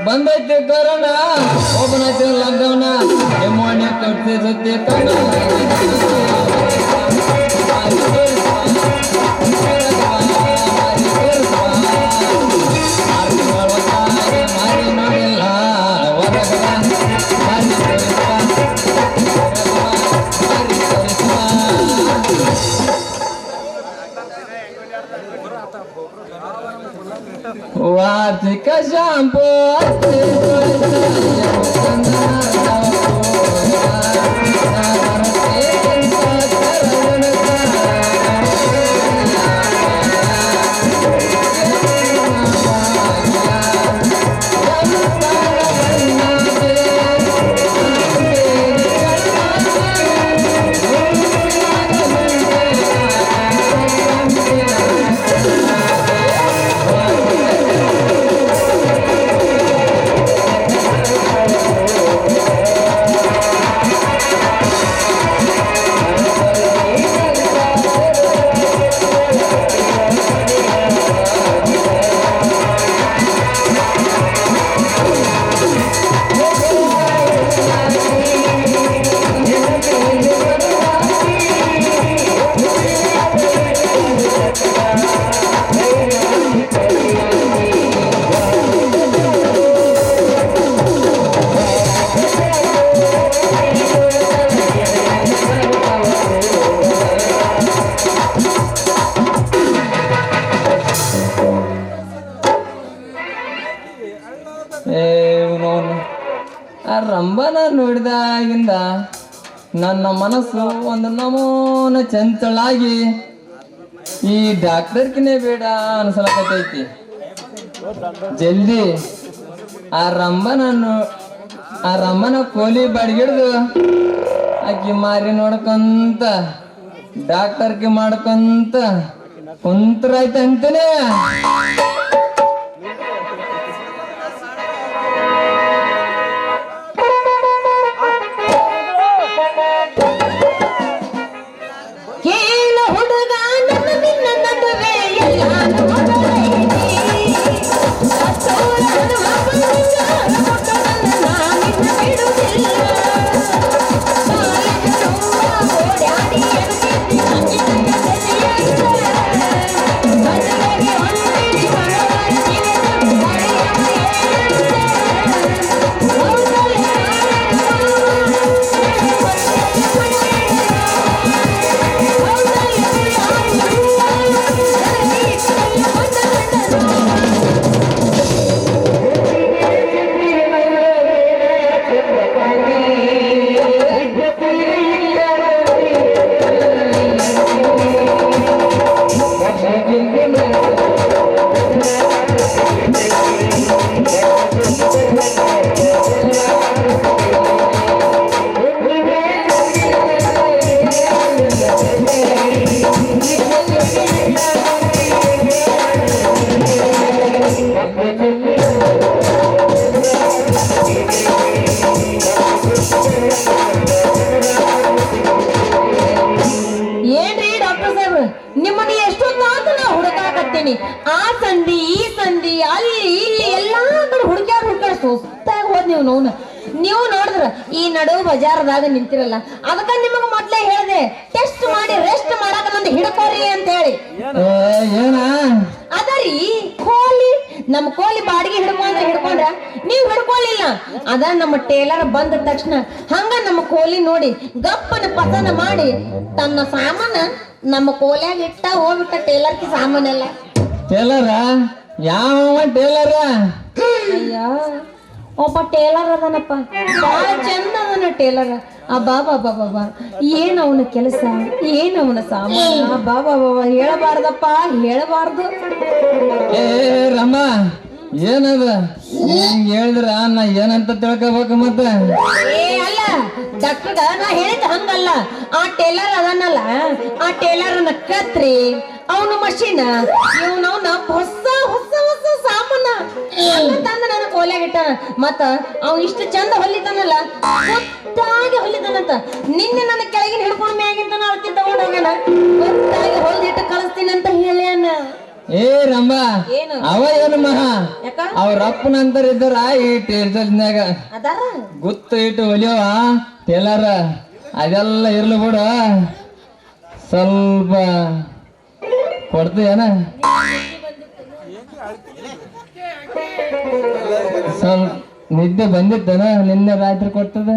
ಬಂದೈತೆ ಕರೋಣ ಒಬ್ಬನೈತೆ ಲಾಕ್ಡೌನ ಎಮ್ಮೋಣಿ ಕಟ್ತಿರುತ್ತೆ ಕಣ ಮಾರಿ ನೋಡಿಲ್ಲ ವಾರ್ಷಿಕ ಶಾಂಪು ರಂಬನ ನೋಡಿದಾಗಿಂದ ನನ್ನ ಮನಸ್ಸು ಒಂದು ನಮೂನ ಚಂಚಲಾಗಿ ಈ ಡಾಕ್ಟರ್ಕಿನೇ ಬೇಡ ಅನ್ಸಲಕತ್ತೈತಿ. ಜಲ್ದಿ ಆ ರಂಬನ ಕೋಲಿ ಬಡ್ಗಿಡ್ದು ಆಕಿ ಮಾರಿ ನೋಡ್ಕೊಂತ ಡಾಕ್ಟರ್ಗೆ ಮಾಡ್ಕೊಂತ ಕುಂತ್ರಾಯ್ತ ಅಂತಾನೆ. ಆ ಸಂಧಿ ಈ ಸಂಧಿ ಅಲ್ಲಿ ಇಲ್ಲಿ ಎಲ್ಲಾ ಕಡೆ ಹುಡುಕ್ಯಾಡ ಸುಸ್ತಾಗಿ ಹೋದ್ ನೀವು ನೋಡಿದ್ರ ಈ ನಡು ಬಜಾರದಾಗ ನಿಂತಿರಲ್ಲ, ಅದಕ್ಕ ನಿಮಗ ಮೊದ್ಲೇ ಹೇಳ್ದೆ ಟೆಸ್ಟ್ ಮಾಡಿ ರೆಸ್ಟ್ ಮಾಡಾಕ ನಂದು ಹಿಡ್ಕೋರಿ ಅಂತ ಹೇಳಿ. ಅದರಿ ಕೋಲಿ ನಮ್ಮ ಕೋಲಿ ಬಾಡಿಗೆ ಹಿಡ್ಕೊಂಡ್ರ ನೀವ್ ಹಿಡ್ಕೊಳ್ಳಿಲ್ಲ. ಅದ ನಮ್ಮ ಟೇಲರ್ ಬಂದ ತಕ್ಷಣ ಹಂಗ ನಮ್ಮ ಕೋಲಿ ನೋಡಿ ಗಪ್ಪನ ಪತನ ಮಾಡಿ ತನ್ನ ಸಾಮಾನ ನಮ್ಮ ಕೋಲ್ಯಾಗ ಇಟ್ಟ ಹೋಗ್ಬಿಟ್ಟ ಟೇಲರ್ಗೆ ಸಾಮಾನೆಲ್ಲ. ಟೇಲರ ಯಾವ ಟೇಲರ? ಅಯ್ಯ ಒಬ್ಬ ಟೇಲರ್ ಅದನಪ್ಪ, ಬಹಳ ಚಂದ ಅದನ ಟೇಲರ್. ಬಾಬಾ ಬಾಬಾ ಏನ್ ಅವನ ಕೆಲಸ, ಏನ್ ಅವನ ಸಾಮಾನ, ಬಾಬಾ ಬಾಬಾ ಹೇಳಬಾರ್ದಪ್ಪ, ಹೇಳಬಾರ್ದು. ಏ ರಮ್ಮ ಏನದ ಹಿಂಗ್ ಹೇಳಿದ್ರ ನಾ ಏನಂತ ತಿಳ್ಕೋಬೇಕು ಮತ್ತೆ? ಅಲ್ಲ ಡಾಕ್ಟರ್ಗ ನಾ ಹೇಳಿದ ಹಂಗಲ್ಲ. ಆ ಟೇಲರ್ ಅದನ್ನಲ್ಲ, ಆ ಟೇಲರ್ನ ಕತ್ರಿ ಅವನು ಮಷೀನ್ ಇವನವನ ಹೊಸ ಹೊಸ ಹೊಸ ಸಾಮಾನ ತಂದ ನನ್ನ ಕೋಲ್ಯಾಗಿಟ್ಟ. ಮತ್ತ ಅವ್ ಇಷ್ಟು ಚಂದ ಹೊಲಿತಾನಲ್ಲ, ಗೊತ್ತಾಗಿ ಹೊಲಿತಾನಂತ. ನಿನ್ನೆ ನನ್ನ ಕೆಳಗಿನ ಹಿಡ್ಕೊಂಡ್ ಮ್ಯಾಗಿಂತ ಅಳ್ತಿ ತಗೊಂಡೋಗ್ಯಾನ, ಗೊತ್ತಾಗಿ ಹೊಲ್ದಿಟ್ಟು ಕಳಿಸ್ತೀನಿ ಅಂತ ಹೇಳ್ಯಾನ. ಏ ರಂಬ ಏನು ಅವ ಏನು ಮಹಾ ಯಾಕ ಅವ್ರ ಅಪ್ಪನ ಅಂತಾರ ಇದ್ದಾರ ಈ ಟೇಲ್ಸ್ನ್ಯಾಗ ಅದಾರ ಗುತ್ತು ಇಟ್ಟು ಹೊಲಿಯವ ಟೇಲರ್ ಅದೆಲ್ಲ ಇರ್ಲಿ ಬಿಡ ಸ್ವಲ್ಪ ಕೊಡ್ತೀಯನ ಸ್ವಲ್ಪ ನಿದ್ದೆ ಬಂದಿತ್ತನ ನಿನ್ನೆ ರಾತ್ರಿ ಕೊಟ್ಟದ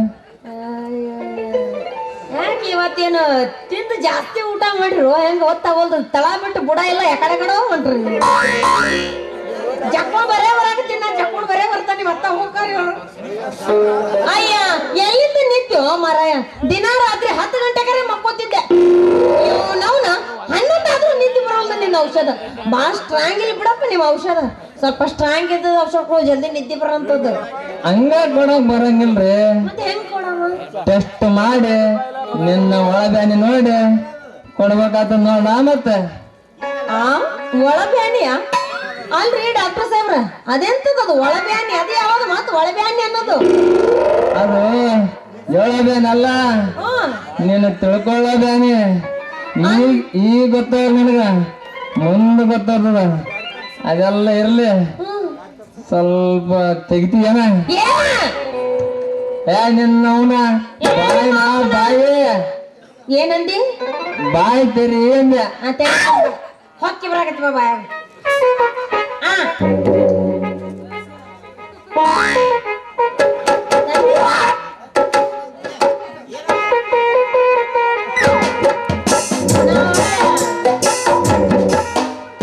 ಯಾಕೆ ಇವತ್ತೇನು ತಿಂದು ಜಾಸ್ತಿ ಊಟ ಮಾಡಿರು ಹೆಂಗ ಗೊತ್ತಾಗೋಲ್ದು ತಳ ಬಿಟ್ಟು ಬುಡ ಎಲ್ಲ ಯಾಕಡೆ ಕಡೆ ಹೊಂಟ್ರಿ ಜಕ್ಕೊಂಡ್ ಬರೇ ಬರಾಕತ್ತೀನಿ ನಾ ಜಕ್ಕೊಂಡ್ ಬರೇ ಬರ್ತಾನೆ ಮತ್ತ ಹೋಗ್ಕಾರಿ ಅಯ್ಯ ಎಲ್ಲಿಂದ ನಿತ್ಯೋ ಮಾರಾಯ ದಿನ ರಾತ್ರಿ 10 ಗಂಟೆಗಾರೆ ಮಕ್ಕೋತಿದ್ದೆ ನವ್ನ 11 ಆದ್ರೂ ನಿದ್ದೆ ಬರೋಲ್ಲ ನಿನ್ನ ಔಷಧ ಬಾಳ ಸ್ಟ್ರಾಂಗ್ ಇಲ್ಲ ಬಿಡಪ್ಪ ನಿಮ್ಮ ಔಷಧ ಸ್ವಲ್ಪ ಸ್ಟ್ರಾಂಗ್ ಇದ್ದ ಔಷಧ ಕೊಡು ಜಲ್ದಿ ನಿದ್ದೆ ಬರೋಂಥದ್ದು ಹಂಗ ಕೊಡಕ್ ಬರಂಗಿಲ್ರಿ ಮತ್ತೆ ಹೆಂಗ್ ಕೊಡವ ಟೆಸ್ಟ್ ಮಾಡಿ ನಿನ್ನ ಒಳಬ್ಯಾನಿ ನೋಡಿ ಕೊಡ್ಬೇಕಾತ ನೋಡ ಮತ್ತೆ ಆ ಒಳಬ್ಯಾನಿಯ ಅಲ್ರಿ ಡಾಕ್ಟರ್ ಸಾಹೇಬ್ರ ಅದೆಂತದ ಅದು ಒಳಬ್ಯಾನಿ ಅದೇ ಯಾವ್ದು ಮಾತು ಒಳಬ್ಯಾನಿ ಅನ್ನೋದು ಅದು ಒಳಬ್ಯಾನಲ್ಲ ನೀನು ತಿಳ್ಕೊಳ್ಳೋ ಬ್ಯಾನಿ ಈಗ ಗೊತ್ತಾಗ ನಿನಗ ಮುಂದೆ ಗೊತ್ತಾಗ್ತದ ಅದೆಲ್ಲ ಇರ್ಲಿ ಸ್ವಲ್ಪ ತೆಗಿತೀಯನ ಏ ನಿನ್ನವನ ಬಾಯಿ ಏನಂದಿ ಬಾಯಿ ತೆರಿ ಅಂದೆ ಹೊಕ್ಕಿ ಬರಾಕತ್ತಿ ಬಾಯ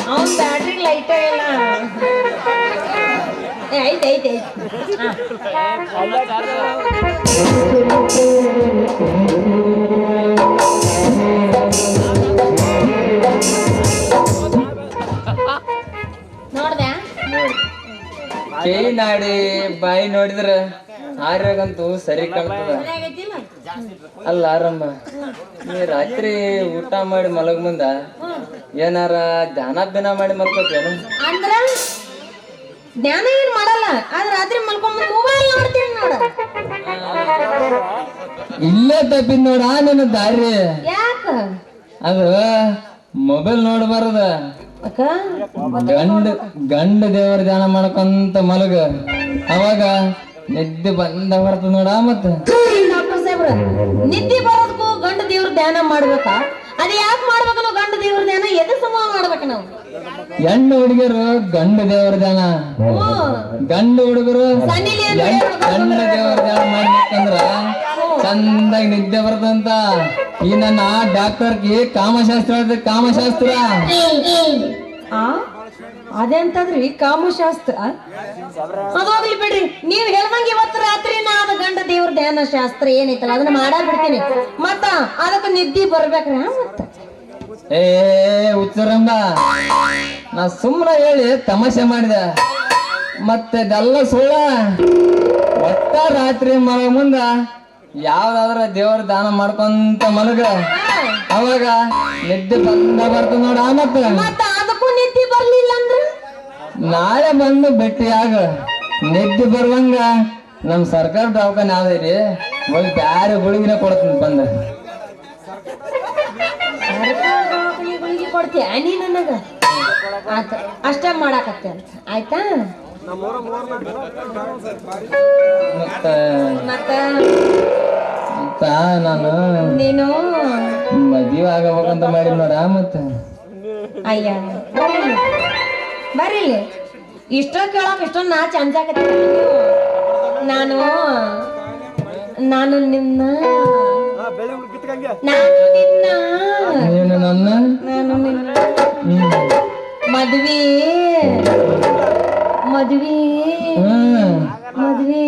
ಅವನ್ ಬ್ಯಾಟ್ರಿ ಲೈಟ್ ಇಲ್ಲ ಐತೆ ಐತೆ ಐತೆ ನೋಡ್ದ್ಯಾ ಕೈ ನಾಡಿ ಬಾಯಿ ನೋಡಿದ್ರ ಆರ್ಯಾಗಂತೂ ಸರಿ ಕಾಣ್ತದ ಅಲ್ಲ ಆರಮ್ಮ ನೀ ರಾತ್ರಿ ಊಟ ಮಾಡಿ ಮಲಗ್ ಮುಂದ ಏನಾರ ಧ್ಯಾನ ಮಾಡಿ ಮಲ್ಕೋತೇನು ಅಂದ್ರ ಜ್ಞಾನ ಏನ್ ಮಾಡಲ್ಲ ಆದ್ರೆ ರಾತ್ರಿ ಮಲ್ಕೊಂಡ್ ಮೊಬೈಲ್ ನೋಡ್ತೀನಿ ನೋಡ ಇಲ್ಲೇ ತಪ್ಪಿದ್ ನೋಡ ನಿನ್ನ ದಾರಿ ಯಾಕ ಅದು ಮೊಬೈಲ್ ನೋಡ್ಬಾರದ ಅಕ್ಕ ಗಂಡ ದೇವರ ಧ್ಯಾನ ಮಾಡ್ಕೊಂತ ಮಲಗ ಅವಾಗ ನಿದ್ದೆ ಬಂದ ಬರ್ತದ ನೋಡ ಮತ್ತ ಡಾಕ್ಟರ್ ಸಾಹೇಬ್ರ ನಿದ್ದೆ ಬರೋದಕ್ಕೂ ಗಂಡ ದೇವ್ರ ಧ್ಯಾನ ಮಾಡ್ಬೇಕಾ ಅದ ಯಾಕೆ ಮಾಡ್ಬೇಕು ನಾವು ಗಂಡ ದೇವ್ರ ಧ್ಯಾನ ಎದು ಸಮೂಹ ಮಾಡ್ಬೇಕು ನಾವು ಹೆಣ್ಣು ಹುಡುಗರು ಗಂಡ ದೇವರ ಧ್ಯಾನ ಗಂಡು ಹುಡುಗರು ಗಂಡ ದೇವರ ಧ್ಯಾನ ಮಾಡ್ಬೇಕಂದ್ರ ಚಂದಾಗಿ ನಿದ್ದೆ ಬರ್ತಂತ ಈ ನನ್ನ ಡಾಕ್ಟರ್ಗೆ ಕಾಮಶಾಸ್ತ್ರ ಕಾಮಶಾಸ್ತ್ರ ಅದೆಂತದ್ರಿ ಕಾಮಶಾಸ್ತ್ರ ಅದೋಗ್ಲಿ ಬಿಡ್ರಿ ನೀವ್ ಹೇಳ್ದಂಗ ಇವತ್ತು ರಾತ್ರಿ ನಾ ಅದ ಗಂಡ ದೇವ್ರ ಧ್ಯಾನ ಶಾಸ್ತ್ರ ಏನೈತಲ್ಲ ಅದನ್ನ ಮಾಡಾ ಬಿಡ್ತೀನಿ ಮತ್ತ ಅದಕ್ಕೆ ನಿದ್ದಿ ಬರ್ಬೇಕ್ರಿ ಮತ್ತ ಏ ಉಚ್ಚರಂಬ ನಾ ಸುಮ್ಮನೆ ಹೇಳಿ ತಮಾಷೆ ಮಾಡಿದೆ ಮತ್ತೆ ಇದೆಲ್ಲ ಸುಳ್ಳ ಒಟ್ಟ ರಾತ್ರಿ ಮಲಗ ಮುಂದ ಯಾವ್ದಾದ್ರ ದೇವರ ದಾನ ಮಾಡ್ಕೊಂತ ಮಲಗ ಅವಾಗ ನಿದ್ದೆ ಬಂದ ಬರ್ತದ ನೋಡ ಮತ್ತ ಅದಕ್ಕೂ ನಿದ್ದೆ ಬರ್ಲಿಲ್ಲ ಅಂದ್ರ ನಾಳೆ ಬಂದು ಭೇಟಿಯಾಗ ನಿದ್ದೆ ಬರುವಂಗ ನಮ್ ಸರ್ಕಾರ ದವಾಖಾನೆ ಯಾವ್ದ್ರಿ ಹೋಗಿ ಬ್ಯಾರೆ ಗುಳಿಗಿನ ಕೊಡ್ತೀನಿ ಬಂದ ಗುಳಿಗೆ ಕೊಡ್ತೀಯ ನೀ ನನಗ ಆತ ಅಷ್ಟ ಮಾಡಾಕತ್ತೆ ಅಂತ ಆಯ್ತಾ ಮತ್ತ ಮತ್ತ ನಾನು ನೀನು ಮದ್ವೆ ಆಗಬೇಕಂತ ಮಾಡಿ ನೋಡ ಮತ್ತ ಅಯ್ಯ ಬರೀಲಿ ಇಷ್ಟ ಕೇಳಕ್ ಇಷ್ಟೊಂದು ನಾಚಿ ಅಂಜಾಕತ್ತಿ ನಾನು ನಾನು ನಿನ್ನ ನೀನು ನನ್ನ ನಾನು ನಿನ್ನ ಮದ್ವಿ ಮದ್ವಿ ಮದ್ವಿ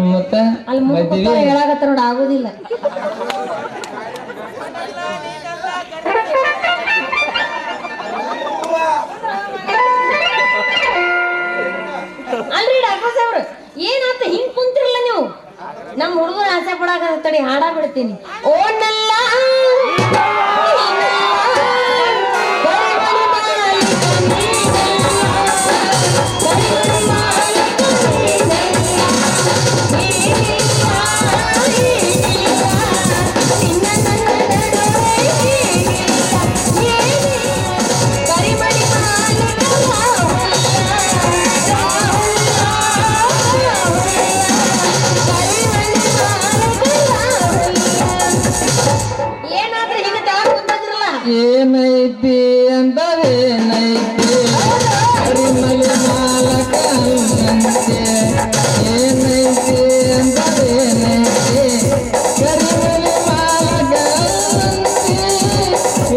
ಮತ್ತೆ ಅಲ್ಲಿ ಮುಗಿದ ಹೇಳಾಕತ್ತ ನೋಡ ಆಗೋದಿಲ್ಲ ಅಲ್ರಿ ಡಾಕ್ಟರ್ ಸಾಹೇಬ್ರ ಏನಾತ ಹಿಂಗ್ ಕುಂತಿರಲ್ಲ ನೀವು ನಮ್ಮ ಹುಡುಗರು ಆಸೆ ಪಡಾಕ ತಡಿ ಹಾಡಾ ಬಿಡ್ತೀನಿ ಓಣಲ್ಲ ಕರಿಮಣಿ ಏನೈತಿ ಅಂತದೇನೈತಿ ಕರಿಮಲೆ ಮಾಲಕ ಹಂಗಂತೆ ಏನೈತಿ ಅಂತದೇನೈತಿ ಕರಿಮಲೆ ಮಾಲಕ ಹಂಗಂತೆ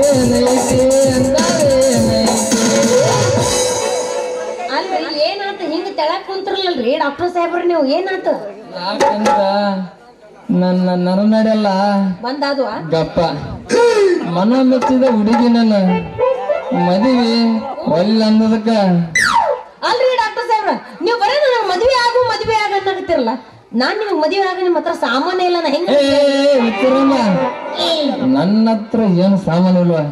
ಏನೈತಿ ಅಂತದೇನೈತಿ. ಅಲ್ರಿ ಏನಾತ ಹಿಂಗ ತೆಳಕ್ ಕುಂತ್ರಲ್ರಿ ಡಾಕ್ಟರ್ ಸಾಹೇಬ್ರ ನೀವು ಏನಾತ ಯಾಕಂದ್ರ ನನ್ನ ನರನಡೆಲ್ಲ ಬಂದಾದ್ವ ಗಪ್ಪ ಮನ ಮೆಚ್ಚಿದ ಹುಡುಗಿ ನನ್ನ ಮದುವೆ ಒಲ್ಲ ಅನ್ನೋದಕ್ಕ ಅಲ್ರಿ ಡಾಕ್ಟರ್ ಸಾಹೇಬ್ರ ನೀವು ಬರೀ ನನಗೆ ಮದ್ವೆ ಆಗ ಅನ್ನಕತ್ತಿರಲ್ಲ ನಾನ್ ನಿಮಗ್ ಮದ್ವೆ ಆಗ ನಿಮ್ಮ ಹತ್ರ ಸಾಮಾನ್ಯ ಇಲ್ಲ ನಾ ಹೆಂಗ ವಿಕ್ರಮ ನನ್ನ ಹತ್ರ ಏನು ಸಾಮಾನು ಇಲ್ವಾ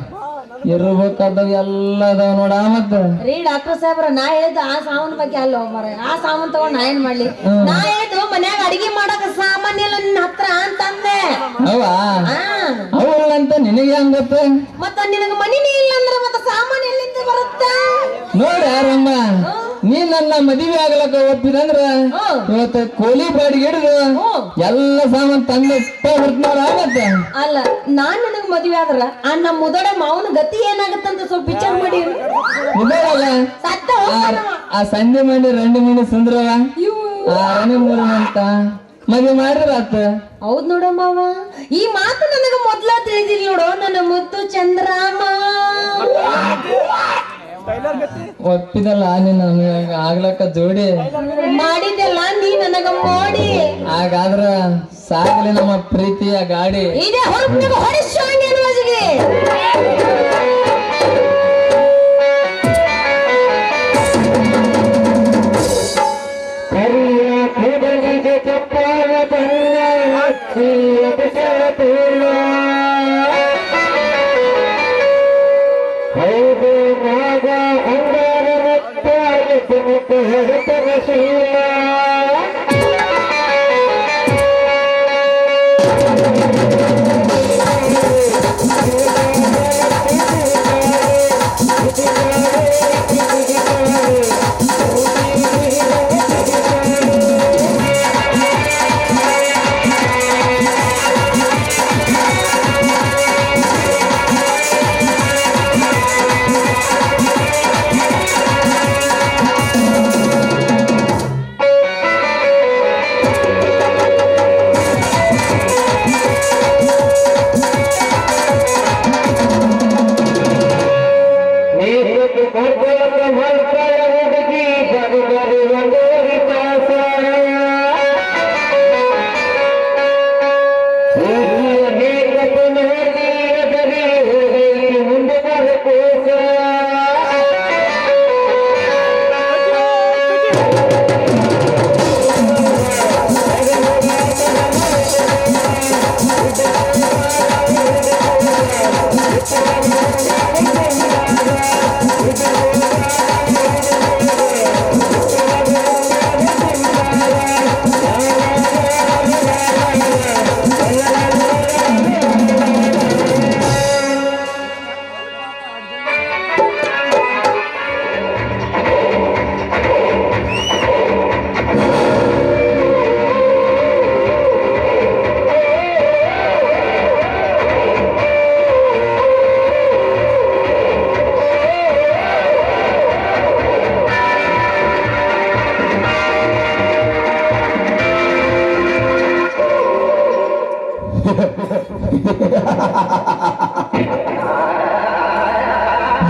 ಇರ್ಬೇಕಾದವ್ ಎಲ್ಲ ಅದಾವ ನೋಡ ಮತ್ತ ರೀ ಡಾಕ್ಟರ್ ಸಾಹೇಬ್ರ ನಾ ಹೇಳಿದ್ದು ಆ ಸಾಮಾನ್ ಬಗ್ಗೆ ಅಲ್ಲ ಮರ ಆ ಸಾಮಾನ್ ತಗೊಂಡ್ ನಾ ಏನ್ ಮಾಡ್ಲಿ ನಾ ಹೇಳಿದ್ದು ಮನ್ಯಾಗ ಅಡಿಗೆ ಮಾಡಕ ಸಾಮಾನ್ಯ ಇಲ್ಲ ನಿನ್ನ ಹತ್ರ ಅಂತಂದೆ ಅವ ಅವಲ್ಲ ಅಂತ ನಿನಗೆ ಹೆಂಗ್ ಗೊತ್ತ ಮತ್ತ ನಿನಗ ಮನಿನೇ ಇಲ್ಲ ಅಂದ್ರೆ ಮತ್ತ ಸಾಮಾನ್ ಎಲ್ಲಿಂದ ಬರುತ್ತ ನೋಡ ರಮ್ಮ ನೀ ನನ್ನ ಮದುವೆ ಆಗ್ಲಕ್ಕ ಒಪ್ಪಿದಂದ್ರ ಇವತ್ತ ಕೋಳಿ ಬಾಡಿಗೆ ಹಿಡಿದು ಎಲ್ಲ ಸಾಮಾನ್ ತಂದ ಬಿಡ್ತಾರ ಮತ್ತ ಅಲ್ಲ ನಾನ್ ನಿನಗ ಮದ್ವೆ ಆದ್ರ ಆ ನಮ್ಮ ಮುದಡ ಮಾವನ ಗತಿ ಏನಾಗತ್ತಂತ ಸ್ವಲ್ಪ ವಿಚಾರ ಮಾಡಿ ಮುದೋಳಲ್ಲ ಸತ್ತ ಆ ಸಂಜೆ ಮಂಡಿ ರಂಡಿ ಮಂಡಿ ಸುಂದ್ರವ ಆ ರಣಿ ಅಂತ ಮದುವೆ ಮಾಡಿದ್ರ ಆತ ಹೌದ್ ನೋಡಮ್ಮವ ಈ ಮಾತು ನನಗ ಮೊದ್ಲ ತಿಳಿದಿಲ್ಲ ನೋಡು ನನ್ನ ಮುದ್ದು ಚಂದ್ರಾಮ ಒಪ್ಪಿದಲ್ಲ ನೀನು ಆಗ್ಲಕ್ಕ ಜೋಡಿ ಮಾಡಿದೆಲ್ಲ ನೀ ನನಗ ಮೋಡಿ ಹಾಗಾದ್ರ ಸಾಗಲಿ ನಮ್ಮ ಪ್ರೀತಿಯ ಗಾಡಿ ಇದೇ ಹೊರಗೆ ಹೊಡಿಸ್ಕೊಂಡೆ ಅನ್ನೋಜಿಗೆ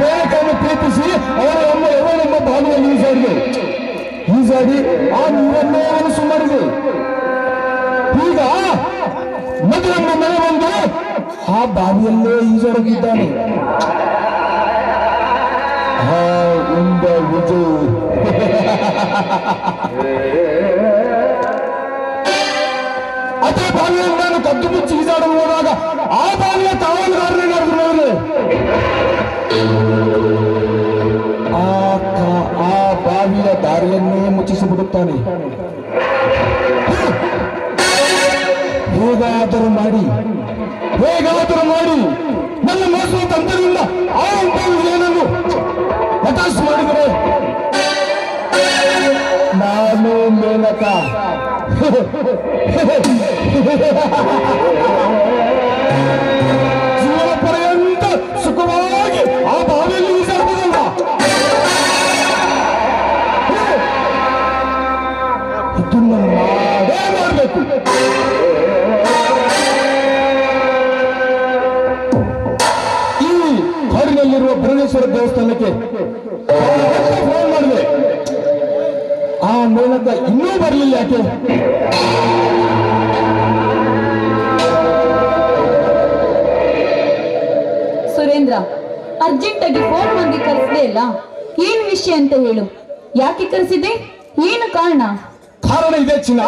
ಬೇಕನ್ನು ಪ್ರೀತಿಸಿ ಅವರ ನಮ್ಮ ಬಾವಿಯಲ್ಲಿ ಈಸಾಡಿ ಆ ನೀರನ್ನೇ ಅನಸು ಮಾಡಿದೆ. ಈಗ ಮದುವೆಮ್ಮ ಮನೆ ಬಂದು ಆ ಬಾವಿಯಲ್ಲೇ ಈಜಾಡಗಿದ್ದಾನೆ. ಆ ಉಂಡ ವಿಜಯ್ ಅದೇ ಬಾವಿಯಲ್ಲಿ ನಾನು ಕದ್ದು ಮುಚ್ಚಿ ಈಜಾಡಲು ಹೋದಾಗ ಆ ಬಾವಿಯ ಕಾವಲುಗಾರನೇ ಆ ಬಾವಿಯ ದಾರಿಯನ್ನೇ ಮುಚ್ಚಿಸಿಬಿಡುತ್ತಾನೆ. ಹೇಗಾದರೂ ಮಾಡಿ ನನ್ನ ಮೋಸದ ತಂತ್ರದಿಂದ ಆ ಏನನ್ನು ಹತಾಶ ಮಾಡಿದರೆ ನಾನು ಮೇಲಕ ಜೀವನ ಪರ್ಯಂತ ಸುಖವಾಗಿ ಆ ಭುವನೇಶ್ವರ ದೇವಸ್ಥಾನಕ್ಕೆ ಫೋನ್ ಮಾಡಿದೆ. ಆ ಮೇನಕ ಇನ್ನೂ ಬರಲಿಲ್ಲ. ಯಾಕೆ? ಸುರೇಂದ್ರ, ಅರ್ಜೆಂಟ್ ಆಗಿ ಫೋನ್ ಮಾಡಿ ಕರೆಸಿದೆ ಅಲ್ಲ, ಏನ್ ವಿಷಯ ಅಂತ ಹೇಳು. ಯಾಕೆ ಕರೆಸಿದೆ? ಏನು ಕಾರಣ? ಕಾರಣ ಇದೆ ಚಿನ್ನ,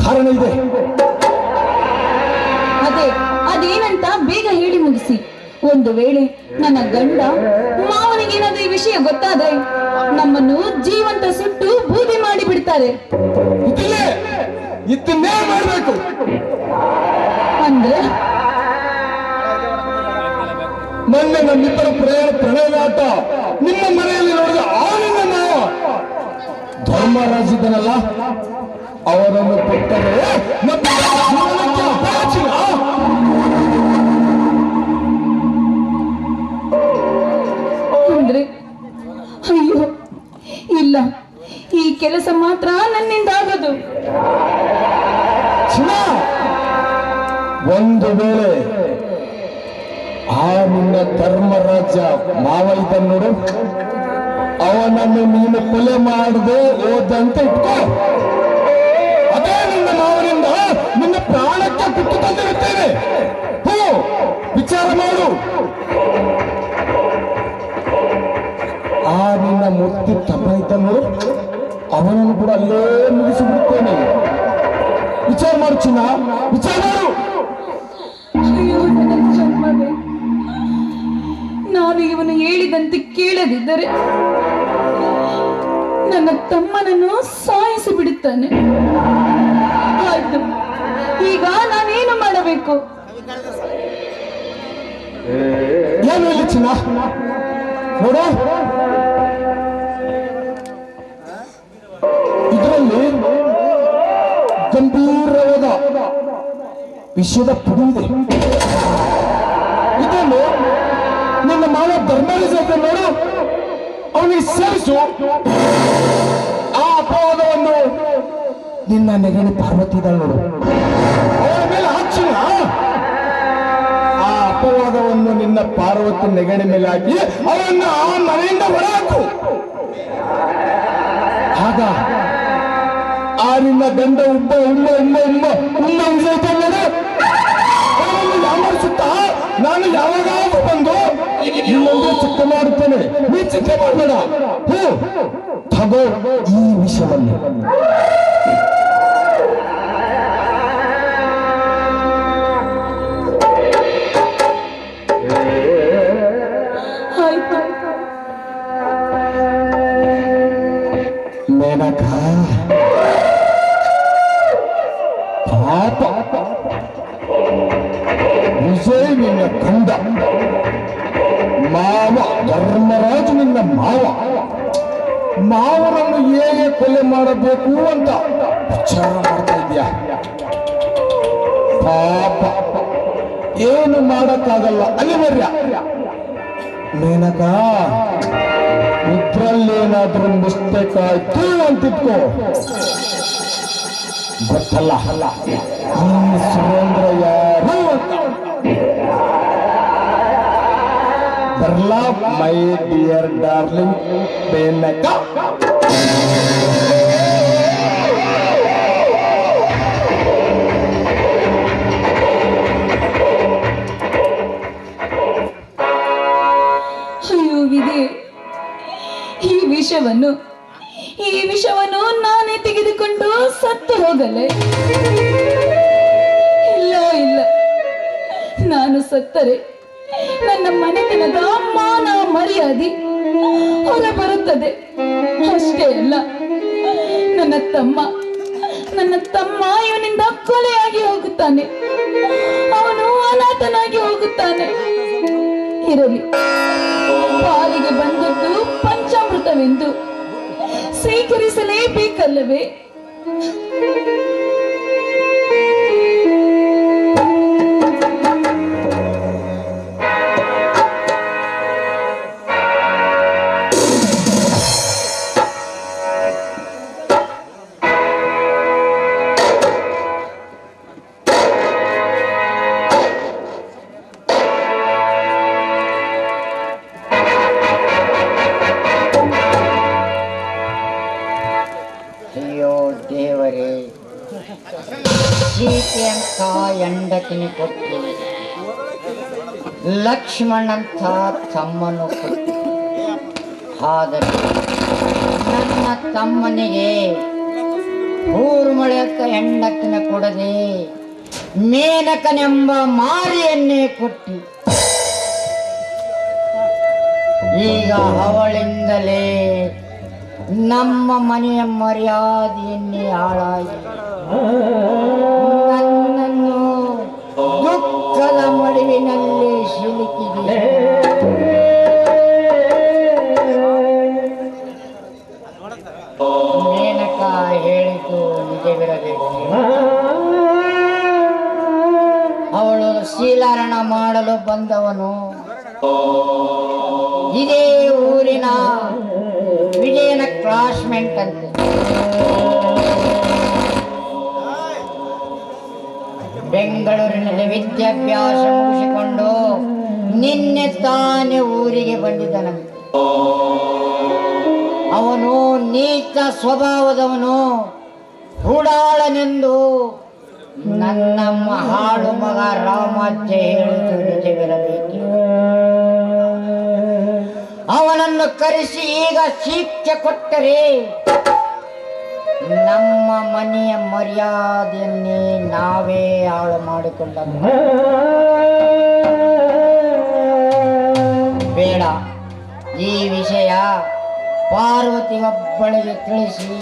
ಕಾರಣ ಇದೆ. ಅದೇನಂತ ಬೇಗ ಹೇಳಿ ಮುಗಿಸಿ. ಒಂದು ವೇಳೆ ನನ್ನ ಗಂಡ ಮಾವನಿಗೇನಾದ್ರೂ ಈ ವಿಷಯ ಗೊತ್ತಾದ್ರೆ ನಮ್ಮನ್ನು ಜೀವಂತ ಸುಟ್ಟು ಬೂದಿ ಮಾಡಿ ಬಿಡ್ತಾರೆ. ಇದನ್ನೇ ಮಾಡಬೇಕು ಅಂದ್ರೆ ಮೊನ್ನೆ ನಮ್ಮಿಬ್ಬರ ಪ್ರಣಯನಾಟ ನಿಮ್ಮ ಮನೆಯಲ್ಲಿ ನೋಡಿದ ಆನಂದ ಮಾವ ಧರ್ಮರಾಜಿದ್ದನಲ್ಲ, ಅವರನ್ನು ಕೊಟ್ಟರೆ ಮತ್ತೆ ಜೀವನಕ್ಕೆ ಅಪಾಯಚಿನ. ಅಂದ್ರೆ ಅಯ್ಯೋ ಇಲ್ಲ, ಈ ಕೆಲಸ ಮಾತ್ರ ನನ್ನಿಂದ ಆಗೋದು. ಚಿನ್ನ, ಒಂದು ವೇಳೆ ಆ ನಿನ್ನ ಧರ್ಮರಾಜ ಮಾವ ಇದ್ದ ನೋಡು, ಅವನನ್ನು ನೀನು ಕೊಲೆ ಮಾಡದೆ ಹೋದಂತ ಇಟ್ಕೋ. ಅದೇ ನಿನ್ನ ಮಾವನಿಂದ ನಿನ್ನ ಪ್ರಾಣಕ್ಕೆ ಕುತ್ತು ತಂದಿರುತ್ತೇನೆ. ವಿಚಾರ ಮಾಡು. ಆ ನಿನ್ನ ಮುತ್ತಿ ತಮ್ಮ ಇದ್ದ ನೋಡು, ಅವನನ್ನು ಕೂಡ ಅಲ್ಲೇ ಮುಗಿಸಿಬಿಡುತ್ತೇನೆ. ವಿಚಾರ ಮಾಡು ಚಿನ್ನ, ವಿಚಾರ ಮಾಡು. ಅಯ್ಯೋ ನನ್ನ ಜನ್ಮವೇ, ನಾನು ಇವನು ಹೇಳಿದಂತೆ ಕೇಳದಿದ್ದರೆ ನನ್ನ ತಮ್ಮನನ್ನು ಸಾಯಿಸಿ ಬಿಡುತ್ತಾನೆ. ಆಯ್ತು, ಈಗ ನಾನೇನು ಮಾಡಬೇಕು? ಏನು ಇಲ್ಲಿ ಚಿನ್ನ ನೋಡು, ಇದರಲ್ಲಿ ಗಂಭೀರವಾದ ವಿಷಯದ ಪುಡಿ ಇದೆ. ಇದನ್ನು ನಿನ್ನ ಮಾವ ಧರ್ಮರಾಜ ನೋಡು, ಅವನಿಗೆ ಸೇರಿಸು. ಆ ಅಪವಾದವನ್ನು ನಿನ್ನ ನೆಗಣಿ ಪಾರ್ವತಿ ಇದ್ದಾಳೆ ನೋಡು, ಅವಳ ಮೇಲೆ ಹಾಕ್ಸಿನ. ಆ ಅಪವಾದವನ್ನು ನಿನ್ನ ಪಾರ್ವತಿ ನೆಗಣಿ ಮೇಲೆ ಹಾಕಿ ಅವನ್ನ ಆ ಮನೆಯಿಂದ ಹೊರಹಾಕು. ಆಗ ಆ ನಿನ್ನ ಗಂಡ ಉಬ್ಬ ಉಮ್ಮ ಉಮ್ಮ ಉಮ್ಮ ಉಮ್ಮ ನೋಡು, ಯಾಮರಿಸುತ್ತಾ ನಾನು ಯಾವಾಗಾದ್ರೂ ಬಂದು ಇನ್ನೊಂದು ಚಿಕ್ಕ ಮಾಡುತ್ತೇನೆ. ನೀ ಚಿಂತೆ ಮಾಡಬೇಡ. ತಗೋ ಈ ವಿಷಯವನ್ನು. ಮೇನಕ, ಪಾಪ ವಿಜಯ್ ನಿನ್ನ ಗಂಡ, ಮಾವ ಧರ್ಮರಾಜ್ ನಿನ್ನ ಮಾವನನ್ನು ಹೇಗೆ ಕೊಲೆ ಮಾಡಬೇಕು ಅಂತ ವಿಚಾರ ಮಾಡ್ತಾ ಇದೆಯಾ? ಪಾಪ, ಏನು ಮಾಡಕ್ಕಾಗಲ್ಲ. ಅನಿವಾರ್ಯ. ಮೇನಕ, ಇದ್ರಲ್ಲೇನಾದ್ರೂ ಮಿಸ್ಟೇಕ್ ಆಯ್ತು ಅಂತಿದ್ಕೋ, ಗೊತ್ತಲ್ಲ ಈ ಸುರೇಂದ್ರ ಯಾರು ಅಂತ. ಬರ್ಲಾ ಮೈ ಡಿಯರ್ ಡಾರ್ಲಿಂಗ್ ಮೇನಕ. ಅಯ್ಯೋ ವಿಧಿ, ಈ ವಿಷವನ್ನು ನಾನೇ ತೆಗೆದುಕೊಂಡು ಸತ್ತು ಹೋಗಲೆ? ಇಲ್ಲ, ನಾನು ಸತ್ತರೆ ನನ್ನ ಮನೆತನದ ಮಾನ ಮರ್ಯಾದೆ ಹೊರ ಬರುತ್ತದೆ. ಅಷ್ಟೇ ಅಲ್ಲ, ನನ್ನ ತಮ್ಮ ಇವನಿಂದ ಕೊಲೆಯಾಗಿ ಹೋಗುತ್ತಾನೆ. ಅವನು ಅನಾಥನಾಗಿ ಹೋಗುತ್ತಾನೆ. ಇರಲಿ, ಪಾಲಿಗೆ ಬಂದದ್ದು ಪಂಚಾಮೃತವೆಂದು ಸ್ವೀಕರಿಸಲೇಬೇಕಲ್ಲವೇ? ಹೆಂಡತಿನಿ ಕೊಟ್ಟು ಲಕ್ಷ್ಮಣಂಥ ತಮ್ಮನು ಕೊಟ್ಟು, ಆದರೆ ನನ್ನ ತಮ್ಮನಿಗೆ ಊರ್ಮಳೆಯತ್ತ ಹೆಂಡತಿನ ಕೊಡದೆ ಮೇನಕನೆಂಬ ಮಾರಿಯನ್ನೇ ಕೊಟ್ಟು, ಈಗ ಅವಳಿಂದಲೇ ನಮ್ಮ ಮನೆಯ ಮರ್ಯಾದೆಯನ್ನೇ ಹಾಳಾಗಿ ನನ್ನನ್ನು ದುಃಖದ ಮಡುವಿನಲ್ಲಿ ಸಿಲುಕಿದೆ. ಮೇನಕ ಹೇಳಿದ್ದು ನಿಜವಿರಬೇಕು. ಅವಳು ಶೀಲಾರಣ ಮಾಡಲು ಬಂದವನು ಇದೇ ಊರಿನ ವಿಜಯನ ಕ್ಲಾಸ್ಮೇಟ್ ಅಂತೆ. ಬೆಂಗಳೂರಿನಲ್ಲಿ ವಿದ್ಯಾಭ್ಯಾಸ ಮುಗಿಸಿಕೊಂಡು ನಿನ್ನೆ ತಾನೇ ಊರಿಗೆ ಬಂದಿದ್ದನಂತೆ. ಅವನು ನೀಚ ಸ್ವಭಾವದವನು, ಹುಡಾಳನೆಂದು ನನ್ನ ಹಾಳು ಮಗ ರಾಮಾಜ್ಯ ಹೇಳಿದ್ದು ನಿಜವಿರಬೇಕು. ಅವನನ್ನು ಕರೆಸಿ ಈಗ ಶಿಕ್ಷೆ ಕೊಟ್ಟರೆ ನಮ್ಮ ಮನೆಯ ಮರ್ಯಾದೆಯನ್ನೇ ನಾವೇ ಹಾಳು ಮಾಡಿಕೊಂಡ. ಬೇಡ, ಈ ವಿಷಯ ಪಾರ್ವತಿ ಒಬ್ಬಳಿಗೆ ತಿಳಿಸಿ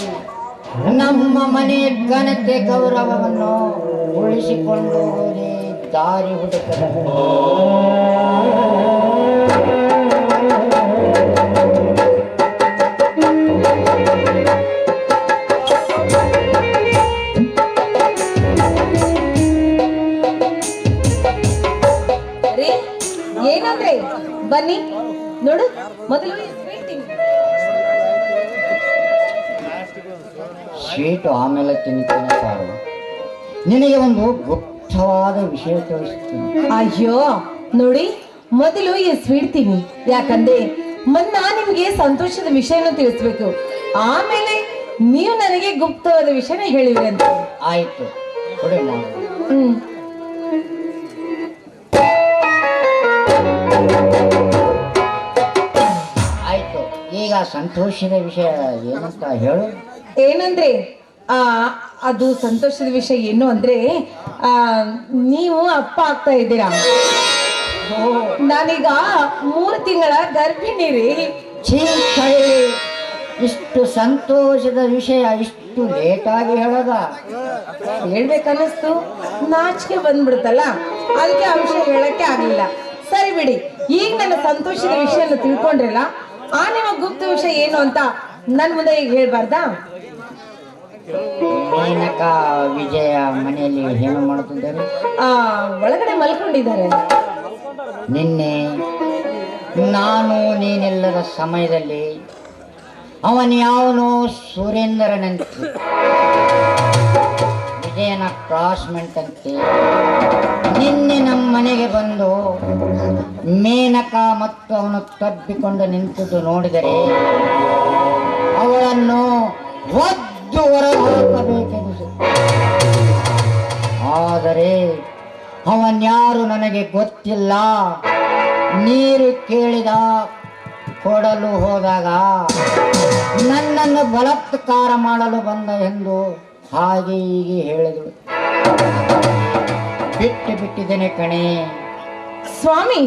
ನಮ್ಮ ಮನೆಯ ಘನತೆ ಗೌರವವನ್ನು ಉಳಿಸಿಕೊಂಡು ಹೋಗಿ ದಾರಿ ಹುಡುಕಬೇಕು. ಏನಂದ್ರೆ ಬನ್ನಿ ನೋಡು, ಮೊದಲು ಸ್ವೀಟು ಆಮೇಲೆ ತಿನ್ನುತ್ತೇನೆ ಸಾರು. ನಿನಗೆ ಒಂದು ಗುಪ್ತವಾದ ವಿಷಯ ತಿಳಿಸ್ತೀನಿ. ಅಯ್ಯೋ ನೋಡಿ, ಮೊದಲು ಈ ಸ್ವೀಟ್ ತಿನ್ನಿ. ಯಾಕಂದ್ರೆ ನಿಮ್ಗೆ ಸಂತೋಷದ ವಿಷಯನ ತಿಳಿಸ್ಬೇಕು, ಆಮೇಲೆ ನೀವು ನನಗೆ ಗುಪ್ತವಾದ ವಿಷಯನ ಹೇಳಿವ್ರಿ ಅಂತ. ಆಯ್ತು, ಕೊಡಿ ಮಾಡು. ಆಯ್ತು, ಈಗ ಸಂತೋಷದ ವಿಷಯ ಏನಂತ ಹೇಳು. ಏನಂದ್ರೆ ಅದು ಸಂತೋಷದ ವಿಷಯ ಏನು ಅಂದ್ರೆ ನೀವು ಅಪ್ಪ ಆಗ್ತಾ ಇದ್ದೀರಾ. ನಾನೀಗ 3 ತಿಂಗಳ ಗರ್ಭಿಣಿ ರೀ. ಇಷ್ಟು ಸಂತೋಷದ ವಿಷಯ ಇಷ್ಟು ಲೇಟಾಗಿ ಹೇಳೋದ? ಹೇಳ್ಬೇಕನ್ನಿಸ್ತು, ನಾಚಿಕೆ ಬಂದ್ಬಿಡ್ತಲ್ಲ, ಅದಕ್ಕೆ ಆ ವಿಷಯ ಹೇಳಕ್ಕೆ ಆಗ್ಲಿಲ್ಲ. ಸರಿ ಬಿಡಿ, ಈಗ ನನ್ನ ಸಂತೋಷದ ವಿಷಯನ ತಿಳ್ಕೊಂಡ್ರಲ್ಲ, ನಿಮ್ಮ ಗುಪ್ತ ವಿಷಯ ಏನು ಅಂತ ನನ್ ಮುಂದೆ ಈಗ ಹೇಳ್ಬಾರ್ದಾ? ಮೇನಕ ವಿಜಯ ಮನೆಯಲ್ಲಿ ಏನು ಮಾಡುತ್ತಿದ್ದಾರೆ? ಒಳಗಡೆ ಮಲ್ಕೊಂಡಿದ್ದಾರೆ. ನಿನ್ನೆ ನಾನು ನೀನೆಲ್ಲರ ಸಮಯದಲ್ಲಿ ಅವನ್ಯಾವನೋ ಸುರೇಂದ್ರನಂತೆ, ವಿಜಯನ ಕ್ಲಾಸ್ಮೇಟ್ ಅಂತೆ, ನಿನ್ನೆ ನಮ್ಮ ಮನೆಗೆ ಬಂದು ಮೇನಕ ಮತ್ತು ಅವನು ತಬ್ಬಿಕೊಂಡು ನಿಂತದ್ದು ನೋಡಿದರೆ ಅವಳನ್ನು ಒದ್ದು ಹೊರಹಾಕಬೇಕೆನಿಸುತ್ತೆ. ಆದರೆ ಅವನ್ಯಾರು ನನಗೆ ಗೊತ್ತಿಲ್ಲ. ನೀರು ಕೇಳಿದ ಕೊಡಲು ಹೋದಾಗ ನನ್ನನ್ನು ಬಲಾತ್ಕಾರ ಮಾಡಲು ಬಂದ ಎಂದು ಹಾಗೆ ಹೀಗೆ ಹೇಳಿದಳು. ಬಿಟ್ಟಿದ್ದೇನೆ ಕಣೆ. ಸ್ವಾಮಿ,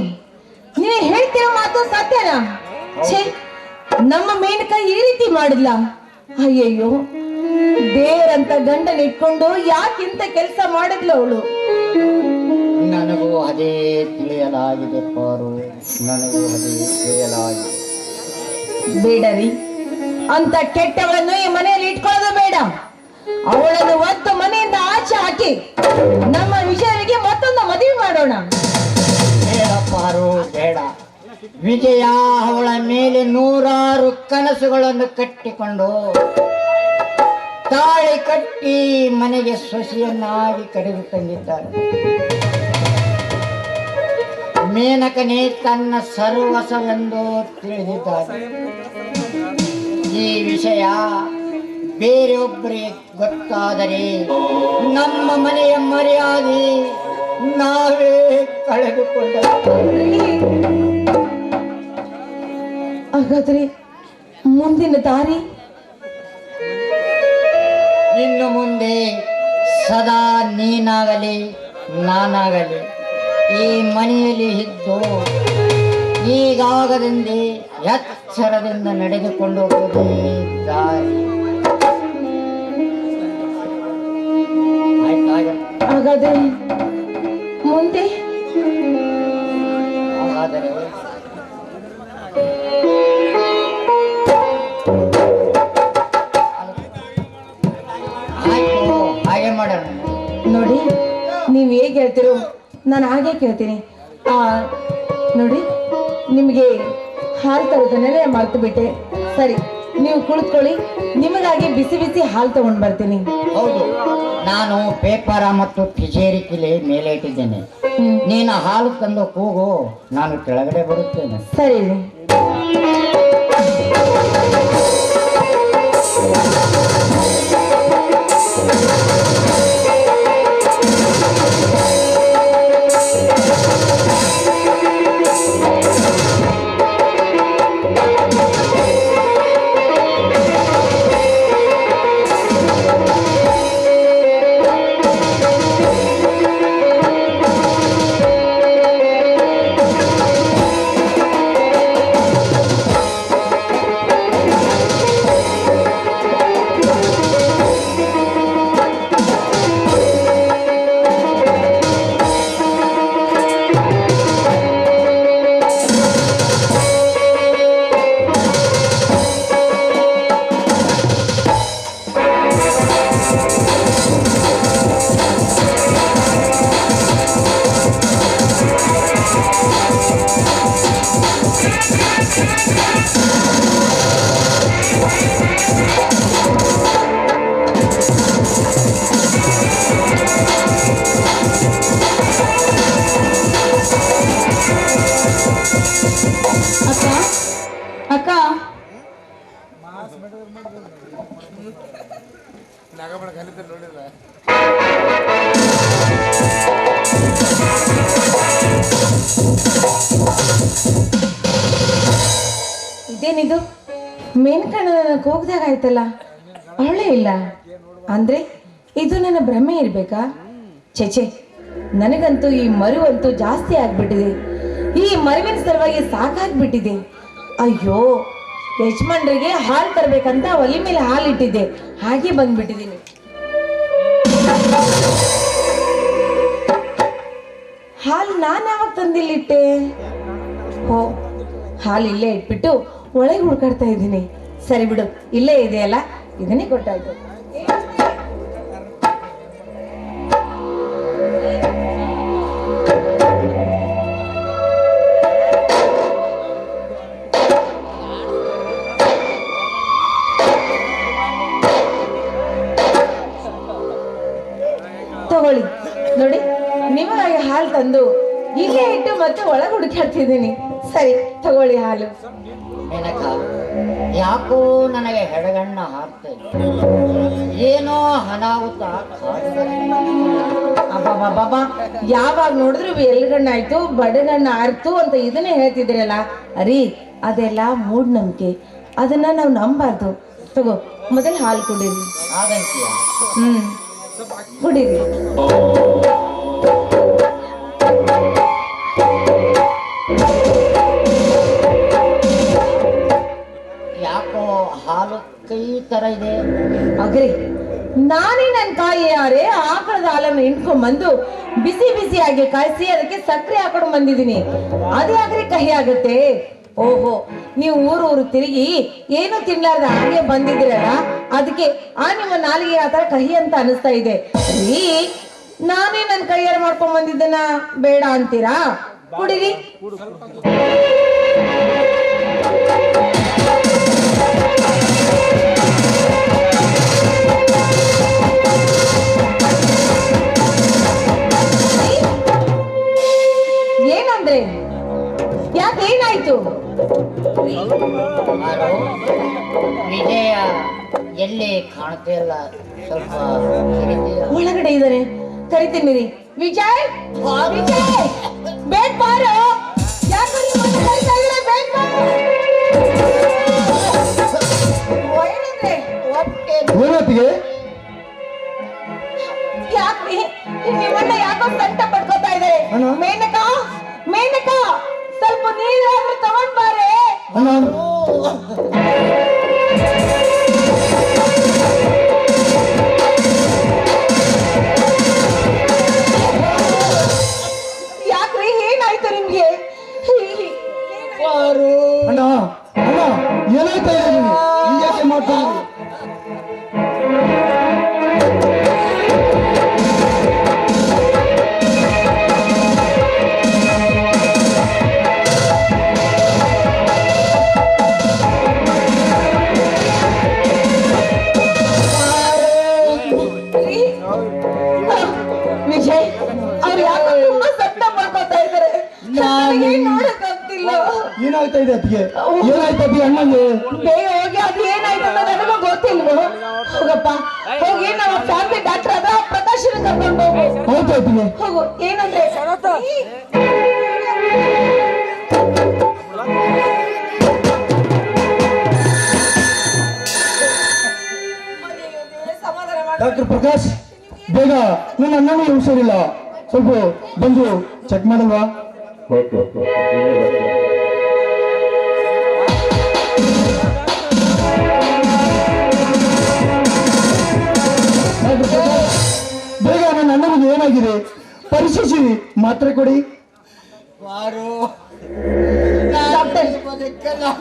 ನೀವು ಹೇಳ್ತಿರೋ ಮಾತು ಸತ್ಯನಾ? ಛೇ, ನಮ್ಮ ಮೇನಕ ಈ ರೀತಿ ಮಾಡಿಲ್ಲ. ಅಯ್ಯಯ್ಯೋ, ದೇವರಂತ ಗಂಡನ ಇಟ್ಕೊಂಡು ಯಾಕಿಂತ ಕೆಲಸ ಮಾಡಿದ್ಲು ಅವಳು? ನನಗೂ ಅದೇ ತಿಳಿಯಲಾಗಿದೆ ಪಾರು, ನನಗೂ ಅದೇ ತಿಳಿಯಲಾಗಿದೆ. ಬೇಡರಿ, ಅಂತ ಕೆಟ್ಟವಳನ್ನು ಈ ಮನೆಯಲ್ಲಿ ಇಟ್ಕೊಳ್ಳೋದು ಬೇಡ. ಅವಳನ್ನು ಒತ್ತು ಮನೆಯಿಂದ ಆಚೆ ಹಾಕಿ ನಮ್ಮ ವಿಜಯನಿಗೆ ಮತ್ತೊಂದು ಮದುವೆ ಮಾಡೋಣ. ಬೇಡ ಪಾರು, ಬೇಡ. ವಿಜಯ ಅವಳ ಮೇಲೆ 100 ಕನಸುಗಳನ್ನು ಕಟ್ಟಿಕೊಂಡು ತಾಳಿ ಕಟ್ಟಿ ಮನೆಗೆ ಸೊಸೆಯನ್ನಾಗಿ ಕರೆದು ತಂದಿದ್ದಾರೆ. ಮೇನಕನೇ ತನ್ನ ಸರ್ವಸ್ವವೆಂದು ತಿಳಿದಿದ್ದಾನೆ. ಈ ವಿಷಯ ಬೇರೆಯೊಬ್ಬರಿಗೆ ಗೊತ್ತಾದರೆ ನಮ್ಮ ಮನೆಯ ಮರ್ಯಾದೆ ನಾವೇ ಕಳೆದುಕೊಂಡ. ಹಾಗಾದ್ರೆ ಮುಂದಿನ ದಾರಿ ಇನ್ನು ಮುಂದೆ ಸದಾ ನೀನಾಗಲಿ ನಾನಾಗಲಿ ಈ ಮನೆಯಲ್ಲಿ ಇದ್ದು ಈಗಾಗದಿಂದ ಎಚ್ಚರದಿಂದ ನಡೆದುಕೊಂಡು ಹೋಗುವುದೇ ದಾರಿ. ಹಾಗಾದ್ರೆ ಮುಂದೆ ಹಾಗಾದರೆ ಆಯ್ತು, ಹಾಗೆ ಮಾಡೋಣ. ನೋಡಿ, ನೀವು ಹೇಗೆ ಹೇಳ್ತೀರೋ ನಾನು ಹಾಗೆ ಕೇಳ್ತೀನಿ. ನೋಡಿ, ನಿಮಗೆ ಹಾಲು ತರೋದನ್ನೆಲ್ಲ ಮರ್ತು ಬಿಟ್ಟೆ. ಸರಿ, ನೀವು ಕುಳಿತುಕೊಳ್ಳಿ, ನಿಮಗಾಗಿ ಬಿಸಿ ಬಿಸಿ ಹಾಲು ತಗೊಂಡು ಬರ್ತೀನಿ. ಹೌದು, ನಾನು ಪೇಪರ ಮತ್ತು ತಿಜೇರಿಕೆಲೆ ಮೇಲೆ ಇಟ್ಟಿದ್ದೇನೆ. ನೀನು ಹಾಲು ತಂದು ಕೂಗು, ನಾನು ಕೆಳಗಡೆ ಬರುತ್ತೇನೆ. ಸರಿ ರೀ. ಅಕ್ಕ, ಇದೇನಿದು? ಮೇನ್ಕಣ್ಣ ನನ್ನ ಕೂಗ್ದಾಗ ಆಯ್ತಲ್ಲ, ಅವಳೇ ಇಲ್ಲ ಅಂದ್ರೆ ಇದು ನನ್ನ ಭ್ರಮೆ ಇರ್ಬೇಕಾ? ಛೆಛೆ, ನನಗಂತೂ ಈ ಮರುವಂತೂ ಜಾಸ್ತಿ ಆಗ್ಬಿಟ್ಟಿದೆ. ಈ ಮರುವಿನ ಸಲುವಾಗಿ ಸಾಕಾಗ್ಬಿಟ್ಟಿದೆ. ಅಯ್ಯೋ, ಯಜಮಾನ್ರಿಗೆ ಹಾಲು ತರಬೇಕಂತ ಒಲಿ ಮೇಲೆ ಹಾಲು ಇಟ್ಟಿದ್ದೆ, ಹಾಗೆ ಬಂದ್ಬಿಟ್ಟಿದ್ದೀನಿ. ಹಾಲು ನಾನು ಯಾವಾಗ ತಂದಿಲ್ಲಿಟ್ಟೆ? ಹೋ, ಹಾಲು ಇಲ್ಲೇ ಇಟ್ಬಿಟ್ಟು ಒಳಗೆ ಹುಡ್ಕಾಡ್ತಾ ಇದ್ದೀನಿ. ಸರಿ ಬಿಡು, ಇಲ್ಲೇ ಇದೆಯಲ್ಲ, ಇದನ್ನೇ ಕೊಟ್ಟಾಯ್ತು. ತಗೊಳ್ಳಿ, ನೋಡಿ, ನಿಮಗಾಗಿ ಹಾಲು ತಂದು ಇಲ್ಲೇ ಇಟ್ಟು ಮತ್ತೆ ಒಳಗೆ ಹುಡುಕಾಡ್ತಿದ್ದೀನಿ. ಸರಿ, ತಗೊಳ್ಳಿ ಹಾಲು. ಮೇನಕ, ಯಾಕೋ ನನಗೆ ಹೆಡಗಣ್ಣ ಹಾಕ್ತದೆ, ಏನೋ ಅನಾಹುತ. ಅಬ್ಬಬ್ಬಬ್ಬ, ಯಾವಾಗ ನೋಡಿದ್ರು ಎಲ್ಗಣ್ಣಾಯ್ತು ಬಡಗಣ್ಣ ಆರ್ತು ಅಂತ ಇದನ್ನೇ ಹೇಳ್ತಿದ್ರಲ್ಲ. ಅರಿ, ಅದೆಲ್ಲ ಮೂಢನಂಬಿಕೆ, ಅದನ್ನ ನಾವು ನಂಬಾರ್ದು. ತಗೋ, ಮೊದಲು ಹಾಲು ಕುಡೀರಿ. ಹಾಗಂತೀಯ? ಕುಡೀರಿ. ಯಾಕೋ ಹಾಲು ಕೈ ತರ ಇದೆ. ಅಗ್ರಿ, ನಾನೇ ನನ್ನ ಕಾಯಿ ಯಾರೇ ಆಕಳದ ಹಾಲನ್ನು ಹಿಂಡ್ಕೊಂಡ್ ಬಿಸಿ ಬಿಸಿಯಾಗಿ ಕಾಯಿಸಿ ಅದಕ್ಕೆ ಸಕ್ಕರೆ ಹಾಕೊಂಡು ಬಂದಿದ್ದೀನಿ. ಅದೇ ಆಗ್ರಿ ಕಹಿ ಆಗುತ್ತೆ. ಓಹೋ, ನೀವು ಊರು ತಿರುಗಿ ಏನು ತಿನ್ಲಾರ್ದ ಹಾಗೆ ಬಂದಿದ್ದೀರಲ್ಲ, ಅದಕ್ಕೆ ನಿಮ್ಮ ನಾಲಿಗೆ ಆ ತರ ಕಹಿ ಅಂತ ಅನಿಸ್ತಾ ಇದೆ. ರೀ, ನಾನೇ ನನ್ನ ಕೈಯಾರ ಮಾಡ್ಕೊಂಡ್ ಬಂದಿದ್ದನ್ನ ಬೇಡ ಅಂತೀರಾ? ಕುಡೀರಿ. ಏನಂದ್ರೆ? ಯಾಕೆ, ಏನಾಯ್ತು? ವಿಜಯ ಎಲ್ಲಿ ಕಾಣ್ತಿಲ್ಲ, ಸ್ವಲ್ಪ ಒಳಗಡೆ ಇದ್ದಾರೆ, ಕರಿತೀನಿ ರೀ. ವಿಜಯ್ ವಿಜಯ್ ಬೇಡ ಬಾರೋ ಯಾಕೆ ನೀವು ಮನೆ ಕರೀತಾ ಇದ್ದೀರಾ? ಬೇಡ ಬಾರೋ ಒಳ್ಳೆದ್ರೆ ಒಟ್ಟೆ ಏನತ್ತಿಗೆ ಯಾಕ್ರಿ ನಿಮ್ಮನ್ನ ಯಾಕೋ ಸಂಟ ಪಡ್ಕೋತಾ ಇದ್ದಾರೆ? ಅಣ್ಣ. ಮೇನಕಾ ಮೇನಕಾ ಸ್ವಲ್ಪ ನೀರಾದ್ರೂ ತಗೊಂಡ್ ಬಾರೆ. ಅಣ್ಣ ಯಾಕ್ರಿ ಏನಾಯ್ತು ನಿಮ್ಗೆ? ಅಣ್ಣ ಅಣ್ಣ ಏನಾಯ್ತಾ ಇದೆ ನಿಮ್ಗೆ? ಹಿಂಗ್ಯಾಕೆ ಮಾಡ್ತಾ ಇದ್ದೀರಿ? ವಿಜಯ್ ಅವ್ರು ಯಾಕೋ ತುಂಬಾ ಸಂಟ ಪಡ್ಕೋತಾ ಇದ್ದಾರೆ. ನನಗೆ ನೋಡಕ್ಕಾಗ್ತಿಲ್ಲ. ಏನಾಗ್ತಾ ಇದೆ ಅತ್ತಿಗೆ? ಏನಾಯ್ತು ಅತ್ತಿಗೆ ಅಣ್ಣಂಗೆ? ಬೇಗ ಹೋಗಿ ಅದು ಏನಾಯ್ತು ಅಂತ ನನಗೂ ಗೊತ್ತಿಲ್ವೋ? ಹೋಗಪ್ಪ ಹೋಗಿ ನಮ್ಮ ಫ್ಯಾಮಿಲಿ ಡಾಕ್ಟರ್ ಆದ ಪ್ರಕಾಶನ ಕರ್ಕೊಂಡು ಹೋಗು. ಹೌದು ಅತ್ತಿಗೆ. ಹೋಗು. ಏನಂದ್ರೆ ಡಾಕ್ಟರ್ ಪ್ರಕಾಶ್ ಬೇಗ ನನ್ನ ಅಣ್ಣನಿಗೆ ಹುಷಾರಿಲ್ಲ, ಸ್ವಲ್ಪ ಬಂದು ಚೆಕ್ ಮಾಡಲ್ವಾ? ಡಾಕ್ಟರ್ ಪ್ರಕಾಶ್ ಬೇಗ ನನ್ನ ಅಣ್ಣನಿಗೆ ಏನಾಗಿದೆ ಪರಿಶೀಲಿಸಿ ಮಾತ್ರೆ ಕೊಡಿ. ಡಾಕ್ಟರ್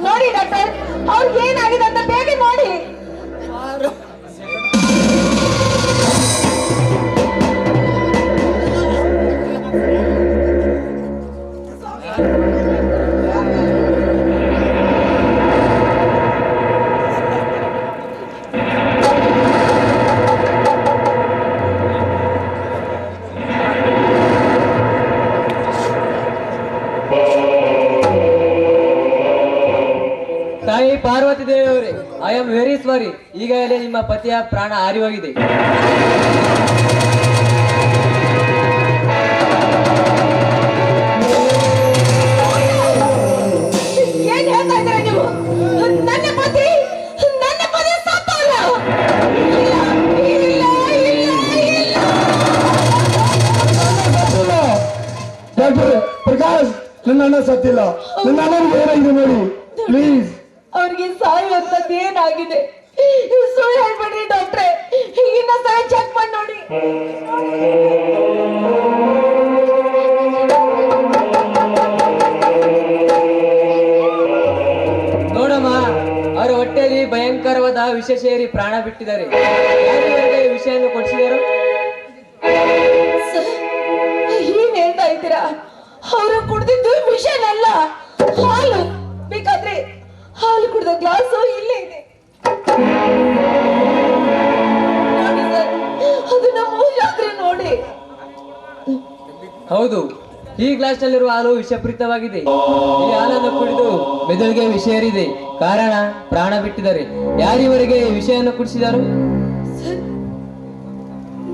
ನೋಡಿ ಡಾಕ್ಟರ್ ಅವ್ರಿಗೆ ಏನಾಗಿದೆ ಅಂತ ಬೇಗ ನೋಡಿ. ತಾಯಿ ಪಾರ್ವತಿ ದೇವಿಯವರೇ, ಐ ಆಮ್ ವೆರಿ ಸಾರಿ. ಈಗಾಗಲೇ ನಿಮ್ಮ ಪತಿಯ ಪ್ರಾಣ ಹಾರಿ ಹೋಗಿದೆ. ಏನ್ ಹೇಳ್ತಾ ಇದ್ದೀರಾ ನೀವು? ನನ್ನ ಪತಿ ಸತ್ತಲ್ಲ. ಇಲ್ಲ, ಡಾಕ್ಟರ್ ಪ್ರಕಾಶ್ ನನ್ನ ಅಣ್ಣ ಸತ್ತಿಲ್ಲ. ನನ್ನ ಅಣ್ಣನಿಗೆ ಏನಾಗಿದೆ ನೋಡಿ ಪ್ಲೀಸ್. ಅವ್ರಿಗೆ ಸಾಯುವಂತದ್ದು ಏನಾಗಿದೆ? ಸುಳ್ಳು ಹೇಳ್ಬೇಡ್ರಿ ಡಾಕ್ಟ್ರೆ. ಇನ್ನೊಂದ್ಸಲ ಚೆಕ್ ಮಾಡಿ ನೋಡಿ. ನೋಡಮ್ಮ, ಅವರ ಹೊಟ್ಟೆಯಲ್ಲಿ ಭಯಂಕರವಾದ ವಿಷ ಸೇರಿ ಪ್ರಾಣ ಬಿಟ್ಟಿದ್ದಾರೆ. ಯಾರಿವರೆಗೆ ವಿಷಯನ್ನು ಕೊಡಿಸಿದರು? ಏನ್ ಹೇಳ್ತಾ ಇದ್ದೀರಾ? ಅವರು ಕುಡ್ದಿದ್ದು ವಿಷನಲ್ಲ, ಹಾಲು. ಬೇಕಾದ್ರೆ ಹಾಲು ಕುಡ್ದ ಗ್ಲಾಸು ಇಲ್ಲೇ ಇದೆ ನೋಡಿ ಸರ್, ಅದನ್ನ ಮೂಜಾದ್ರೆ ನೋಡಿ. ಹೌದು, ಈ ಗ್ಲಾಸ್ ನಲ್ಲಿರುವ ಹಾಲು ವಿಷಪೂರಿತವಾಗಿದೆ. ಈ ಹಾಲನ್ನು ಕುಡಿದು ಮೆದುಳಿಗೆ ವಿಷ ಏರಿದೆ, ಕಾರಣ ಪ್ರಾಣ ಬಿಟ್ಟಿದ್ದಾರೆ. ಯಾರಿವರೆಗೆ ವಿಷಯನ್ನು ಕುಡಿಸಿದರು?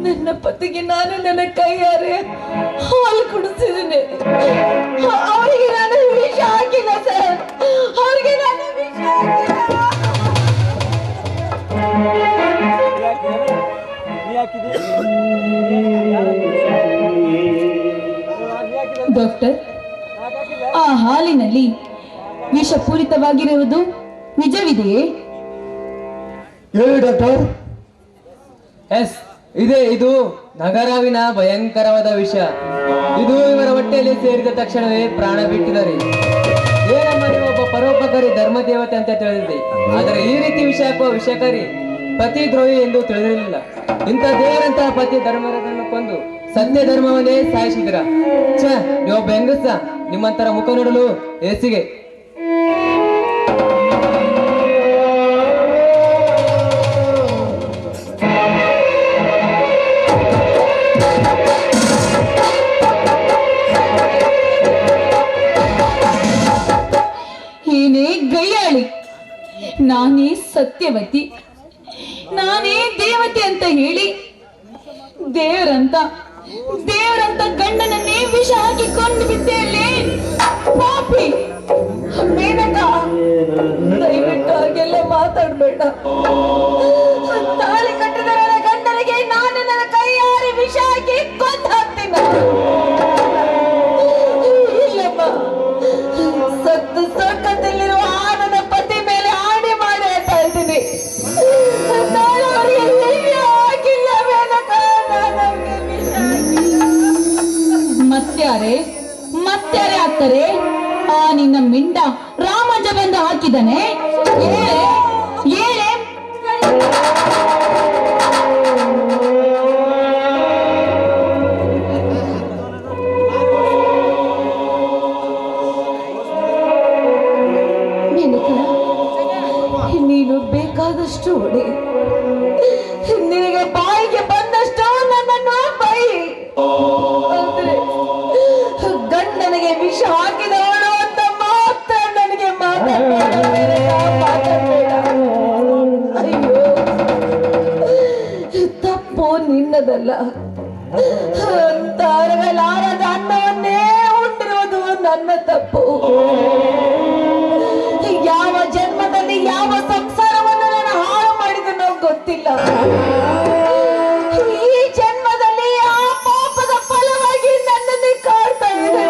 ನನ್ನ ಪತಿಗೆ ನಾನು ನನ್ನ ಕೈಯಾರೆ ಹಾಲು ಕುಡಿಸಿದ್ದೇನೆ. ಅವರಿಗೆ ನಾನು ವಿಷ ಹಾಕಿಲ್ಲ ಸರ್, ಅವರಿಗೆ ನಾನು ವಿಷ ಹಾಕಿಲ್ಲ. ಡಾಕ್ಟರ್, ಆ ಹಾಲಿನಲ್ಲಿ ವಿಷಪೂರಿತವಾಗಿರುವುದು ನಿಜವಿದೆಯೇ? ಹೇಳಿ ಡಾಕ್ಟರ್. ಎಸ್, ಇದು ನಗರವಿನ ಭಯಂಕರವಾದ ವಿಷ. ಇದು ಇವರ ಹೊಟ್ಟೆಯಲ್ಲಿ ಸೇರಿದ ತಕ್ಷಣವೇ ಪ್ರಾಣ ಬಿಟ್ಟಿದ್ದಾರೆ. ಏನಮ್ಮನೆ ಒಬ್ಬ ಪರೋಪಕಾರಿ ಧರ್ಮ ದೇವತೆ ಅಂತ ತಿಳಿದಿದೆ, ಆದರೆ ಈ ರೀತಿ ವಿಷ ಹಾಕುವ ವಿಷಕಾರಿ ಪತಿ ದ್ರೋಹಿ ಎಂದು ತಿಳಿದಿರಲಿಲ್ಲ. ಇಂಥ ದೇವರಂತಹ ಪತಿ ಧರ್ಮರನ್ನು ಕೊಂದು ಸತ್ಯ ಧರ್ಮವನ್ನೇ ಸಾಯಿಸಿದಿರ. ನೀವು ಬೆಂಗಸ, ನಿಮ್ಮಂತರ ಮುಖ ನೋಡಲು ಹೇಸಿಗೆ. ಏನೇ ಗಯ್ಯಾಳಿ, ನಾನೇ ಸತ್ಯವತಿ, ನಾನೇ ದೇವತೆ ಅಂತ ಹೇಳಿ ದೇವರಂತ ದೇವರಂತ ಗಂಡನನ್ನೇ ವಿಷ ಹಾಕಿಕೊಂಡು ಬಿದ್ದೆಯಲ್ಲಿ ಪಾಪಿ. ಮೇನಕ ದಯವಿಟ್ಟು ಹಾಗೆಲ್ಲ ಮಾತಾಡ್ಬೇಡ. ತಾಳಿ ಕಟ್ಟಿದ ನನ್ನ ಗಂಡನಿಗೆ ನಾನು ನನ್ನ ಕೈಯಾರೆ ವಿಷ ಹಾಕಿ ಕೊಂದು ಹಾಕ್ತೀನಿ. ಇಲ್ಲಮ್ಮ, ಸತ್ತು ಸೊಕ್ಕದಲ್ಲಿರುವ ಆ ನನ್ನ ಪತಿ ಮೇಲೆ ಆಣೆ ಮಾಡಿ ಹೇಳ್ತಾ ಇದ್ದೀನಿ. ನಾನು ಅವರಿಗೆ ವಿಷ ಹಾಕಿಲ್ಲ ಮೇನಕ, ನಾನು ಅವ್ರಿಗೆ ವಿಷ ಹಾಕಿಲ್ಲ. ಮತ್ಯಾರೇ ಆಗ್ತಾರೆ? ಆ ನಿನ್ನ ಮಿಂಡ ರಾಮಜ ಬಂದು ಹಾಕಿದನೆ. ಏಳೆ ಏಳೆ ನೀನು ಬೇಕಾದಷ್ಟು ಹೊಡೆ, ನಿನಗೆ ಬಾಯಿಗೆ ಬಂದಷ್ಟು ನನ್ನನ್ನು ಬೈ. ಆದ್ರೆ ಗಂಡನಿಗೆ ವಿಷ ಹಾಕಿದವಳು ಅಂತ ಮಾತ್ರ ನನಗೆ ಮಾತಾಡಬೇಡ. ಅಯ್ಯೋ, ತಪ್ಪು ನಿನ್ನದಲ್ಲ. ಅಂತರಲಾರದ ಅನ್ನವನ್ನೇ ಉಂಡಿರುವುದು ನನ್ನ ತಪ್ಪು. ಯಾವ ಜನ್ಮದಲ್ಲಿ ಯಾವ ಸಂಸಾರವನ್ನು ನಾನು ಹಾಳು ಮಾಡಿದನೋ ಗೊತ್ತಿಲ್ಲ. ಈ ಜನ್ಮದಲ್ಲಿ ಆ ಪಾಪದ ಫಲವಾಗಿ ನನ್ನನ್ನೇ ಕಾಡ್ತಾ ಇದೆ.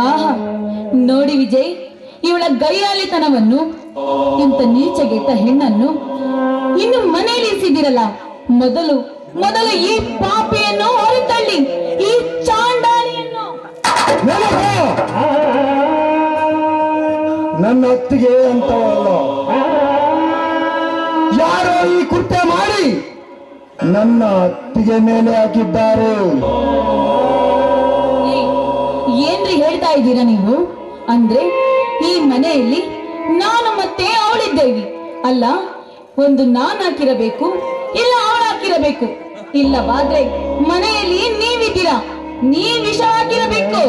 ಆಹಾ, ನೋಡಿ ವಿಜಯ್, ಇವಳ ಗೈಯಾಳಿತನವನ್ನು, ಇಂಥ ನೀಚಗೆಟ್ಟ ಹೆಣ್ಣನ್ನು ಇನ್ನು ಮನೆಯಲ್ಲಿ ಇರಿಸಿದಿರಲ್ಲ. ಮೊದಲು ಈ ಪಾಪಿಯನ್ನು ಹೊರತಳ್ಳಿ, ಈ ಚಾಂಡಾಲಿಯನ್ನು. ನನ್ನ ಅತ್ತಿಗೆ ಅಂತವಲ್ಲ, ಯಾರೋ ಈ ಕೃತ್ಯ ಮಾಡಿ ನನ್ನ ಅತ್ತಿಗೆ ಮೇಲೆ ಹಾಕಿದ್ದಾರೆ. ಏನ್ರಿ ಹೇಳ್ತಾ ಇದ್ದೀರಾ ನೀವು? ಅಂದ್ರೆ ಈ ಮನೆಯಲ್ಲಿ ನಾನು ಮತ್ತೆ ಅವಳಿದ್ದೇವಿ ಅಲ್ಲ? ಒಂದು ನಾನು ಹಾಕಿರಬೇಕು, ಇಲ್ಲ ಅವಳು ಹಾಕಿರಬೇಕು. ಇಲ್ಲವಾದ್ರೆ ಮನೆಯಲ್ಲಿ ನೀವಿದ್ದೀರಾ, ನೀವ್ ವಿಷ ಹಾಕಿರಬೇಕು.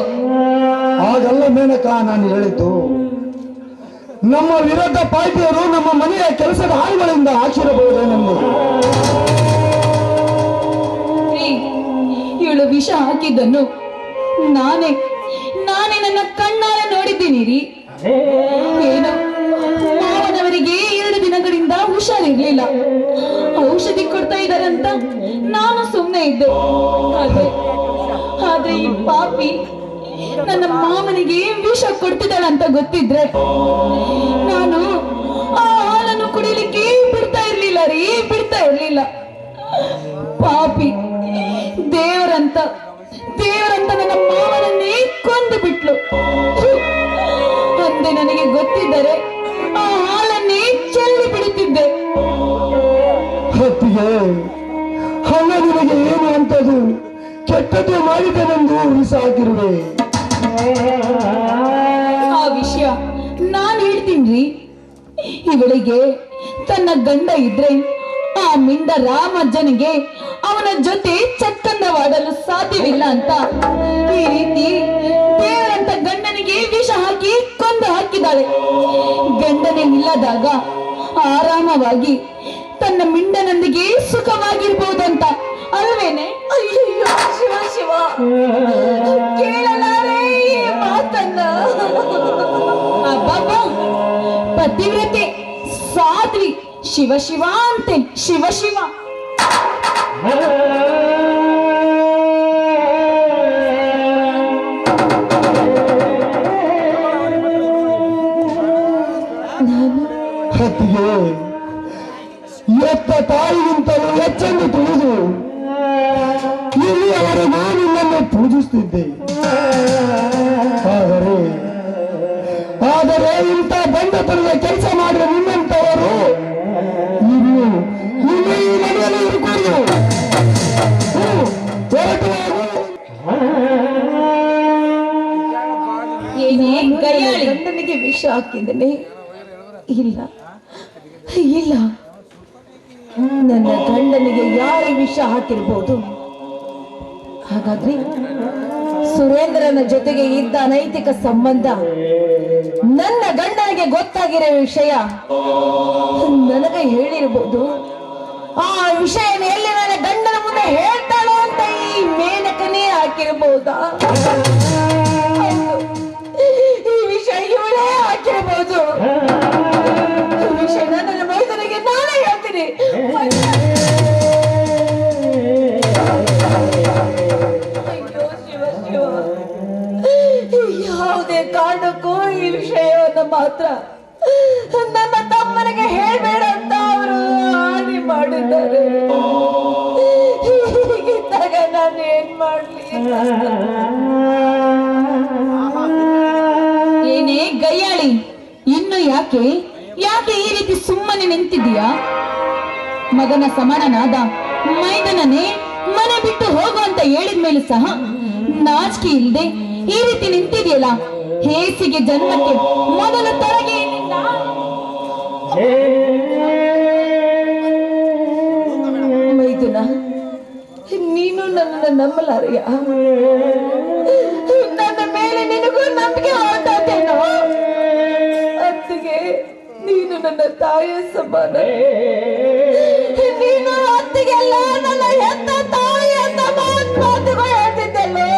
ಹಾಗಲ್ಲ ಮೇನಕ, ನಾನು ಹೇಳಿದ್ದು ನಮ್ಮ ವಿರೋಧ ಪಾರ್ಟಿಯವರು ನಮ್ಮ ಮನೆಯ ಕೆಲಸದ ಹಾಳುಗಳಿಂದ ಹಾಕಿರಬಹುದೇನೆಂದು. ಇವಳು ವಿಷ ಹಾಕಿದ್ದನ್ನು ನಾನೇ ನನ್ನ ಕಣ್ಣಾರೆ ನೋಡಿದ್ದೀನಿ ರೀ. ಏನು, ಮಾವನವರಿಗೆ 2 ದಿನಗಳಿಂದ ಹುಷಾರಿರ್ಲಿಲ್ಲ, ಔಷಧಿ ಕೊಡ್ತಾ ಇದ್ದಾರಂತ ನಾನು ಸುಮ್ಮನೆ ಇದ್ದೆ. ಆದ್ರೆ ಈ ಪಾಪಿ ನನ್ನ ಮಾವನಿಗೆ ವಿಷ ಕೊಡ್ತಿದ್ದಾಳಂತ ಗೊತ್ತಿದ್ರೆ ನಾನು ಆ ಹಾಲನ್ನು ಕುಡಿಲಿಕ್ಕೆ ಬಿಡ್ತಾ ಇರ್ಲಿಲ್ಲ ರೀ, ಬಿಡ್ತಾ ಇರ್ಲಿಲ್ಲ. ಪಾಪಿ ದೇವರಂತ ನನ್ನ ಮಾವನನ್ನೇ ಕೊಂದು ಬಿಟ್ಲು. ಅಂದೆ ನನಗೆ ಗೊತ್ತಿದ್ದರೆ ಆ ಹಾಲನ್ನೇ ಚೆಲ್ಲಿ ಬಿಡುತ್ತಿದ್ದೆ. ಹೊತ್ತಿಗೆ ಹಣ ನಿನಗೆ ಏನು ಅಂತದು ಕೆಟ್ಟದ್ದು ಮಾಡಿದೆನೆಂದು ಉಳಿಸಾಕಿರುವೆ. ಆ ವಿಷಯ ನಾನು ಹೇಳ್ತೀನ್ರಿ. ಇವಳಿಗೆ ತನ್ನ ಗಂಡ ಇದ್ರೆ ಆ ಮಿಂಡ ರಾಮಜ್ಜನಿಗೆ ಅವನ ಜೊತೆ ಚಕ್ಕಂದವಾಡಲು ಸಾಧ್ಯವಿಲ್ಲ ಅಂತ ಈ ರೀತಿ ದೇವರಂತ ಗಂಡನಿಗೆ ವಿಷ ಹಾಕಿ ಕೊಂದು ಹಾಕಿದ್ದಾಳೆ. ಗಂಡನೇ ಇಲ್ಲದಾಗ ಆರಾಮವಾಗಿ ತನ್ನ ಮಿಂಡನೊಂದಿಗೆ ಸುಖವಾಗಿರ್ಬಹುದಂತ ಅಲ್ವೇನೆ? ಅಯ್ಯೋ ಶಿವ ಶಿವ, ಕೇಳಲಾರೆ ಈ ಮಾತನ್ನ. ಅಬ್ಬಬ್ಬ, ಪತಿವ್ರತೆ ಸಾಧ್ವಿ ಶಿವ ಶಿವ ಅಂತೆ, ಶಿವ ಶಿವ. ಹೊತ್ತಿಗೆ ಎತ್ತ ತಾಯಿಗಿಂತಲೂ ಹೆಚ್ಚೆಂದು ತಿಳಿದು ಇಲ್ಲಿಯವರೆಗೆ ನಾನು ನಿನ್ನನ್ನು ಪೂಜಿಸುತ್ತಿದ್ದೆ. ಆದರೆ ಇಂಥ ಬಂಡತನದ ಕೆಲಸ ಮಾಡಿದ ನಿನ್ನಂತವರು ಇನ್ನು ಈ ಮನೆಯಲ್ಲಿ ಇರಕೂಡದು. ಗಂಡನಿಗೆ ವಿಷ ಹಾಕಿದ್ದೇನೆ. ಇಲ್ಲ ಇಲ್ಲ, ನನ್ನ ಗಂಡನಿಗೆ ಯಾರು ವಿಷ ಹಾಕಿರ್ಬೋದು? ಹಾಗಾದ್ರೆ ಸುರೇಂದ್ರನ ಜೊತೆಗೆ ಇದ್ದ ಅನೈತಿಕ ಸಂಬಂಧ ನನ್ನ ಗಂಡನಿಗೆ ಗೊತ್ತಾಗಿರೋ ವಿಷಯ ನನಗೆ ಹೇಳಿರ್ಬೋದು. ಆ ವಿಷಯ ಎಲ್ಲಿ ನನ್ನ ಗಂಡನ ಮುಂದೆ ಹೇಳ್ತಾಳೋ ಅಂತ ಈ ಮೇನಕನೇ ಹಾಕಿರ್ಬೋದಾ? ಈ ವಿಷಯ ಇವಳೇ ಹಾಕಿರ್ಬೋದು. ಈ ವಿಷಯ ನನ್ನ ಮೈದನಿಗೆ ನಾನೇ ಹೇಳ್ತೀನಿ. ಯಾವುದೇ ಕಾರಣಕ್ಕೂ ಈ ವಿಷಯವನ್ನು ಮಾತ್ರ ನನ್ನ ತಮ್ಮನಿಗೆ ಹೇಳ್ಬೇಡ ಅಂತ ಅವರು ಹಾನಿ ಮಾಡಿದ್ದಾರೆ. ಹೀಗಿದ್ದಾಗ ನಾನು ಏನ್ ಮಾಡ್ಲಿ? ಏನೇ ಗಯ್ಯಾಳಿ, ಇನ್ನು ಯಾಕೆ ಈ ರೀತಿ ಸುಮ್ಮನೆ ನಿಂತಿದೀಯಾ? ಮಗನ ಸಮಾನನಾದ ಮೈದನನೇ ಮನೆ ಬಿಟ್ಟು ಹೋಗು ಅಂತ ಹೇಳಿದ ಮೇಲೆ ಸಹ ನಾಚಿಕೆ ಇಲ್ಲದೆ ಈ ರೀತಿ ನಿಂತಿದೆಯಲ್ಲ, ಹೇಸಿಗೆ ಜನ್ಮಕ್ಕೆ ಮೊದಲ ತೊರಗೆ ಮೈದುನ, ನೀನು ನನ್ನನ್ನು ನಂಬಲಾರೆಯ? ನನ್ನ ಮೇಲೆ ನಿನಗೂ ನಂಬಿಕೆ ಹೊರಟೇನೋ? ಅತ್ತಿಗೆ ನೀನು ನನ್ನ ತಾಯಿಯ ಸಮಾನ. ನೀನು ಅತ್ತಿಗೆಲ್ಲ ನನ್ನ ಹೆತ್ತ ತಾಯಿ ಅಂತ ಮಾತುಗಳು ಹೇಳ್ತಿದ್ದಲ್ಲೋ.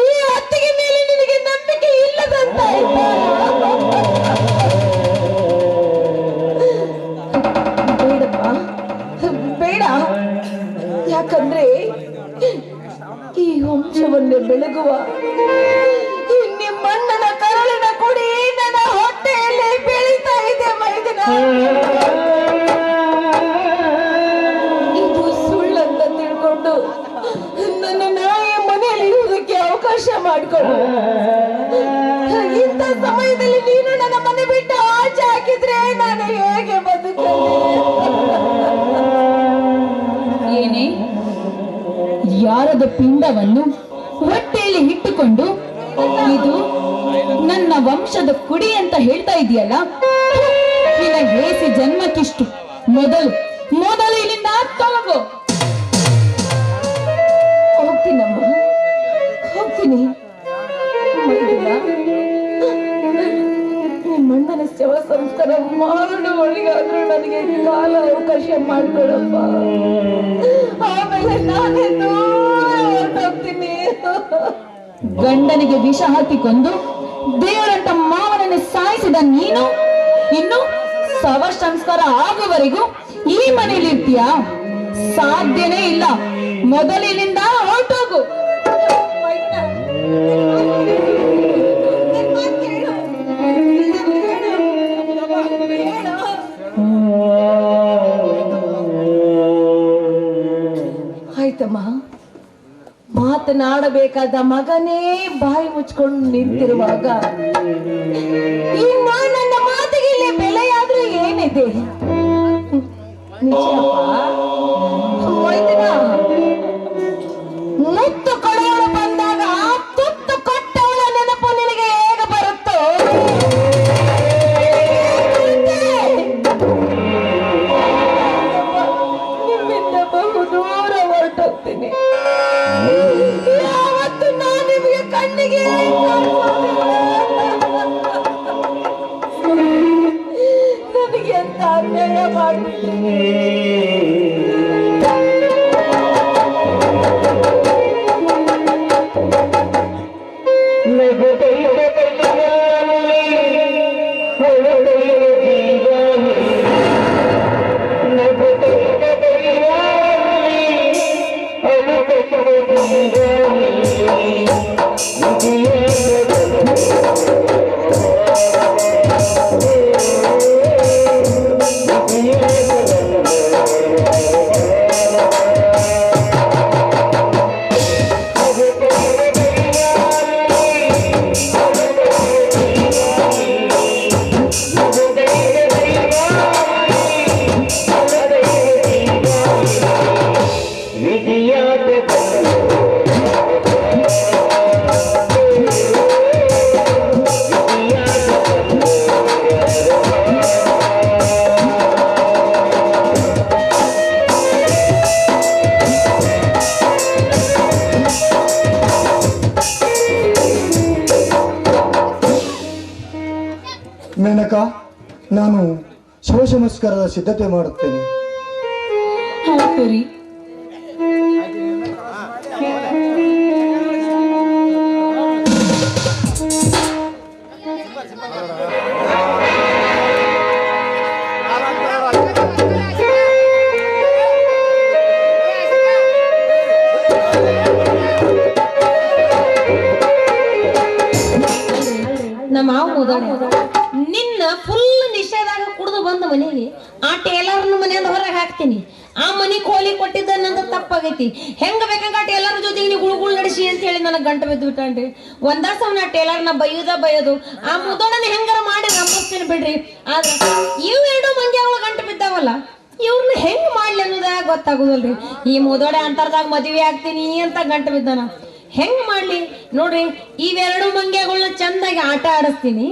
ಈ ಅತ್ತಿಗೆ ಮೇಲೆ ನಿನಗೆ ನಂಬಿಕೆ ಇಲ್ಲದಂತಾಯ್ತಾ? ಬೇಡಪ್ಪ, ಬೇಡ. ಯಾಕಂದ್ರೆ ಈ ವಂಶವನ್ನೇ ಬೆಳಗುವ ನಿಮ್ಮಣ್ಣನ ಕರುಳಿನ ಕುಡಿ ನನ್ನ ಹೊಟ್ಟೆಯಲ್ಲಿ ಬೆಳೀತಾ ಇದೆ ಮೈದಿನ. ಇದು ಸುಳ್ಳಂತ ತಿಳ್ಕೊಂಡು ನನ್ನ ನಾಯಿಯ ಮನೆಯಲ್ಲಿ ಇರುವುದಕ್ಕೆ ಅವಕಾಶ ಮಾಡಿಕೊಡು. ಇಂಥ ಸಮಯದಲ್ಲಿ ನೀನು ನನ್ನ ಮನೆ ಬಿಟ್ಟು ಆಚೆ ಹಾಕಿದ್ರೆ ನಾನು ಹೇಗೆ ಏನೇ ಯಾರದ ಪಿಂಡವನ್ನು ಹೊಟ್ಟೆಯಲ್ಲಿ ಇಟ್ಟುಕೊಂಡು ಇದು ನನ್ನ ವಂಶದ ಕುಡಿ ಅಂತ ಹೇಳ್ತಾ ಇದೆಯಲ್ಲ, ನಿನ್ನ ಹೇಸಿ ಜನ್ಮಕ್ಕಿಷ್ಟು. ಮೊದಲು ಇಲ್ಲಿಂದ ತೊಲಗು. ಹೋಗ್ತೀನಮ್ಮ, ಹೋಗ್ತೀನಿ. ನಿಮ್ಮಣ್ಣನ ಶವ ಸಂಸ್ಕಾರ ಮಾಡುವವಳಿಗಾದ್ರೂ ನನಗೆ ಕಾಲ ಅವಕಾಶ ಮಾಡಿಕೊಡಪ್ಪ. ಆಮೇಲೆ ನಾನೇ ದೂರ ಹೊರಟೋಗ್ತೀನಿ. ಗಂಡನಿಗೆ ವಿಷ ಹಾಕಿಕೊಂಡು ದೇವರಂತ ಮಾವನನ್ನು ಸಾಯಿಸಿದ ನೀನು ಇನ್ನು ಶವ ಸಂಸ್ಕಾರ ಆಗುವವರೆಗೂ ಈ ಮನೆಯಲ್ಲಿ ಇರ್ತೀಯಾ? ಸಾಧ್ಯನೇ ಇಲ್ಲ. ಮೊದಲು ಇಲ್ಲಿಂದ ಹೊರಟೋಗು. ಆಯ್ತಮ್ಮ, ಮಾತನಾಡಬೇಕಾದ ಮಗನೇ ಬಾಯಿ ಮುಚ್ಕೊಂಡು ನಿಂತಿರುವಾಗ ಇನ್ನು ನನ್ನ ಮಾತಿಗೆ ಇಲ್ಲಿ ಬೆಲೆಯಾದ್ರೂ ಏನಿದೆ? ಮುತ್ತು ಕೊಡೋಳು ಬಂದಾಗ ತುತ್ತು ಕೊಟ್ಟವಳ ನೆನಪು ನಿನಗೆ ಹೇಗೆ ಬರುತ್ತೋ? ನಿಮ್ಮಿಂದ ಬಹು ದೂರ ಹೊರಟೋಗ್ತೀನಿ. ಯಾವತ್ತು ನಾನು ನಿಮಗೆ ಕಣ್ಣಿಗೆ ನನಗೆ ಅಂತ ಅನ್ಯಾಯ ಮಾಡ್ಬಿಟ್ಟಿದ್ದೀನಿ. ಮೇನಕ, ನಾನು ಶವ ಸಂಸ್ಕಾರದ ಸಿದ್ಧತೆ ಮಾಡುತ್ತೇನೆ. ಆಯ್ತು ರೀ. ನಮ್ಮ ಮಾವ ಮುದೋಣ ನಿನ್ನ ಫುಲ್ ನಿಷೇಧಾಗ ಕುಡಿದು ಬಂದ ಮನೆಗೆ ಆ ಟೇಲರ್ನ ಮನೆಯಿಂದ ಹೊರಗೆ ಹಾಕ್ತೀನಿ. ಆ ಮನಿ ಕೋಲಿ ಕೊಟ್ಟಿದ್ದ ನಂದು ತಪ್ಪಾಗೈತಿ. ಹೆಂಗ ಬೇಕಂಗ ಆ ಟೇಲರ್ ಜೊತೆಗೆ ನೀವು ಗುಳುಗುಳು ನಡೆಸಿ ಅಂತ ಹೇಳಿ ನನಗೆ ಗಂಟು ಬಿದ್ದು ಬಿಟ್ಟನ್ರಿ. ಒಂದಾಸ ಆ ಟೇಲರ್ನ ಬೈಯೋದು ಆ ಮುದೋಣನ ಹೆಂಗಾರ ಮಾಡಿ ನಂಬಿಸ್ತೀನಿ ಬಿಡ್ರಿ. ಆದ್ರೆ ಇವು ಎರಡು ಮಂಗ್ಯಾಗಳ ಗಂಟು ಬಿದ್ದಾವಲ್ಲ, ಇವ್ರನ್ನ ಹೆಂಗ್ ಮಾಡ್ಲಿ ಅನ್ನೋದ ಗೊತ್ತಾಗುದಲ್ರಿ. ಈ ಮುದೋಡೆ ಅಂತರ್ದಾಗ ಮದುವೆ ಆಗ್ತೀನಿ ಅಂತ ಗಂಟು ಬಿದ್ದಾನ, ಹೆಂಗ್ ಮಾಡ್ಲಿ ನೋಡ್ರಿ. ಇವೆರಡು ಮಂಗ್ಯಗಳನ್ನ ಚಂದಾಗಿ ಆಟ ಆಡಿಸ್ತೀನಿ.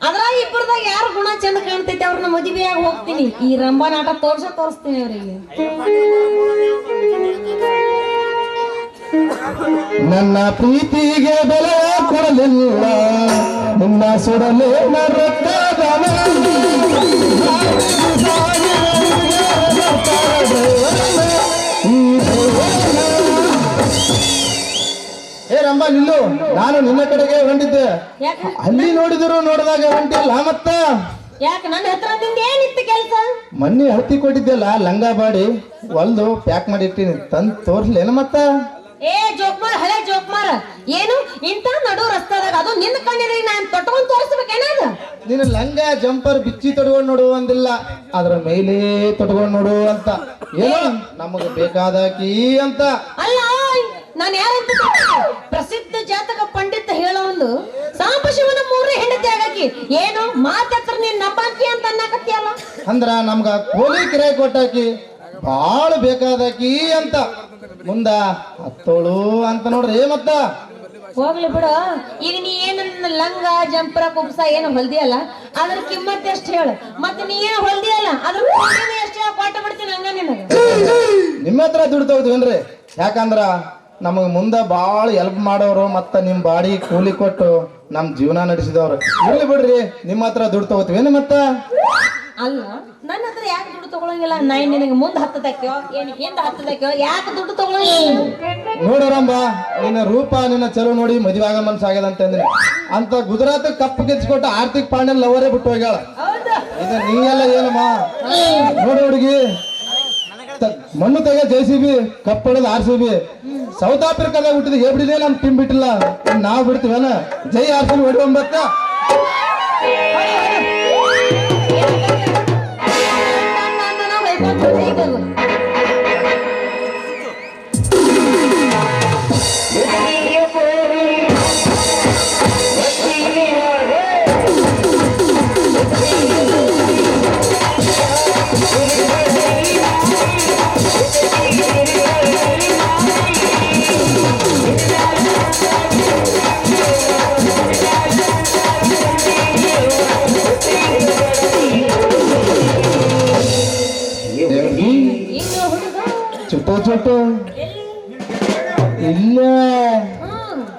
ಅದ್ರ ಇಬ್ಬರದಾಗ ಯಾರು ಗುಣ ಚಂದ ಕಾಣ್ತೈತಿ ಅವ್ರನ್ನ ಮದುವೆಯಾಗಿ ಹೋಗ್ತೀನಿ. ಈ ರಂಬಾನ ಆಟ ತೋರಿಸ್ತೀನಿ ಅವರಿಗೆ. ನನ್ನ ಪ್ರೀತಿಗೆ ಬೆಲೆ ಕೊಡಲಿಲ್ಲ, ನಿನ್ನ ಸುಡಲೇ ಏ ರಂಬ ನಿಲ್ಲು, ನಾನು ನಿನ್ನ ಕಡೆಗೆ ಹೊಂಟಿದ್ದೆ. ಯಾಕೆ ಅಲ್ಲಿ ನೋಡಿದಾಗ ಹೊಂಟಿಲ್ಲ ಮತ್ತ. ಯಾಕೆ ನನ್ನ ಹತ್ರ ನಿಂದ ಏನಿತ್ತು ಕೆಲಸ? ಮೊನ್ನೆ ಹತ್ತಿ ಕೊಟ್ಟಿದ್ದೆಲ್ಲ ಲಂಗ ಬಾಡಿ ಹೊಲ್ದು ಪ್ಯಾಕ್ ಮಾಡಿ ಇಟ್ಟಿನಿ, ತಂದ್ ತೋರ್ಸ್ಲೇನ ಮತ್ತ. ಏ ಜೋಕ್ಮಾರ, ಹಳೆ ಜೋಕ್ಮಾರ, ಏನು ಇಂತ ನಡು ರಸ್ತಾದಾಗ ಅದು ನಿನ್ನ ಕಣ್ಣಿಗೆ ನಾನು ತೊಟ್ಕೊಂಡ್ ತೋರಿಸ್ಬೇಕೇನದ? ನೀನು ಲಂಗ ಜಂಪರ್ ಬಿಚ್ಚಿ ತೊಡ್ಕೊಂಡ್ ನೋಡು ಅಂದಿಲ್ಲ, ಅದ್ರ ಮೇಲೆ ತೊಟ್ಕೊಂಡ್ ನೋಡು ಅಂತ. ಏನು ನಮಗ ಬೇಕಾದಾಕಿ ಅಂತ ಅಲ್ಲ. ನಾನು ಯಾರಂತ ಪ್ರಸಿದ್ಧ ಜಾತಕ ಪಂಡಿತ ಹೇಳೋ ಒಂದು ಸಾಂಬಶಿವನ ಮೂರನೇ ಹೆಂಡತಿ ಆಗಾಕಿ. ಏನು ಮಾತತ್ರ ನೀನ್ ನಂಬಾಕಿ ಅಂತ ಅನ್ನಕತ್ತಿಯಲ್ಲ? ಅಂದ್ರ ನಮ್ಗ ಕೋಲಿ ಕಿರಾಯಿ ಕೊಟ್ಟಾಕಿ ಬಾಳ ಬೇಕಾದಾಕಿ ಅಂತ. ಮುಂದ ಹತ್ತೋಳು ಅಂತ ನೋಡ್ರಿ ಮತ್ತ. ಹೋಗ್ಲಿ ಬಿಡು. ಈಗ ನೀ ಏನು ಲಂಗ ಜಂಪರ ಕುಬ್ಸ ಏನು ಹೊಲ್ದಿಯಲ್ಲ, ಅದ್ರ ಕಿಮ್ಮತ್ ಎಷ್ಟು ಹೇಳು. ಮತ್ತೆ ನೀ ಏನು ಹೊಲ್ದಿಯಲ್ಲ ಅದ್ರ ಎಷ್ಟು ಕೊಟ್ಟು ಬಿಡ್ತೀನಿ ಹಂಗ ನಿನಗ. ನಿಮ್ಮ ಹತ್ರ ದುಡ್ಡು ತಗೋತೀವೇನ್ರಿ? ಯಾಕಂದ್ರ ನಮಗ್ ಮುಂದ ಬಾಳ ಹೆಲ್ಪ್ ಮಾಡೋರು, ಮತ್ತ ನಿಮ್ ಬಾಡಿ ಕೂಲಿ ಕೊಟ್ಟು ನಮ್ ಜೀವನ ನಡೆಸಿದವ್ರು. ಇರ್ಲಿ ಬಿಡ್ರಿ, ನಿಮ್ಮ ಹತ್ರ ದುಡ್ಡು ತಗೋತೀವೇನು ಮತ್ತ? ಅಲ್ಲ, ನನ್ನ ಹತ್ರ ಯಾಕೆ ದುಡ್ಡು ತಗೊಳಂಗಿಲ್ಲ? ನಾನು ನಿನಗೆ ಮುಂದೆ ಹತ್ತದಕ್ಕೋ ಏನು ಹಿಂದೆ ಹತ್ತದಕ್ಕೋ ಯಾಕೆ ದುಡ್ಡು ತಗೊಳಂಗಿಲ್ಲ? ನೋಡೋರಂಬ, ನಿನ್ನ ರೂಪ ನಿನ್ನ ಚಲೋ ನೋಡಿ ಮದುವೆ ಆಗ ಮನ್ಸಾಗ್ಯದ ಅಂತಂದ್ರೆ ಅಂತ ಗುಜರಾತ್ ಕಪ್ಪು ಗೆಚ್ಕೊಟ್ಟು ಆರ್ಥಿಕ್ ಪಾಂಡ್ಯನ್ ಲವರೇ ಬಿಟ್ಟು ಹೋಗ್ಯಾಳ. ಇದು ನೀವೆಲ್ಲ ಏನಮ್ಮ ನೋಡು ಹುಡುಗಿ, ಮಣ್ಣು ತೆಗೆ JCB, ಕಪ್ ಹೊಡೆದು RCB. ಸೌತ್ ಆಫ್ರಿಕಾದಾಗ ಹುಟ್ಟಿದ ಬಿಡಿದೇ ನಮ್ ಟೀಮ್ ಬಿಟ್ಟಿಲ್ಲ, ನಾವ್ ಬಿಡ್ತೀವನ? ಜೈ RCB ಹೊಡಿವಂಬತ್ತ. ಚುಟೋ ಚುಟೋ ಇಲ್ಲ,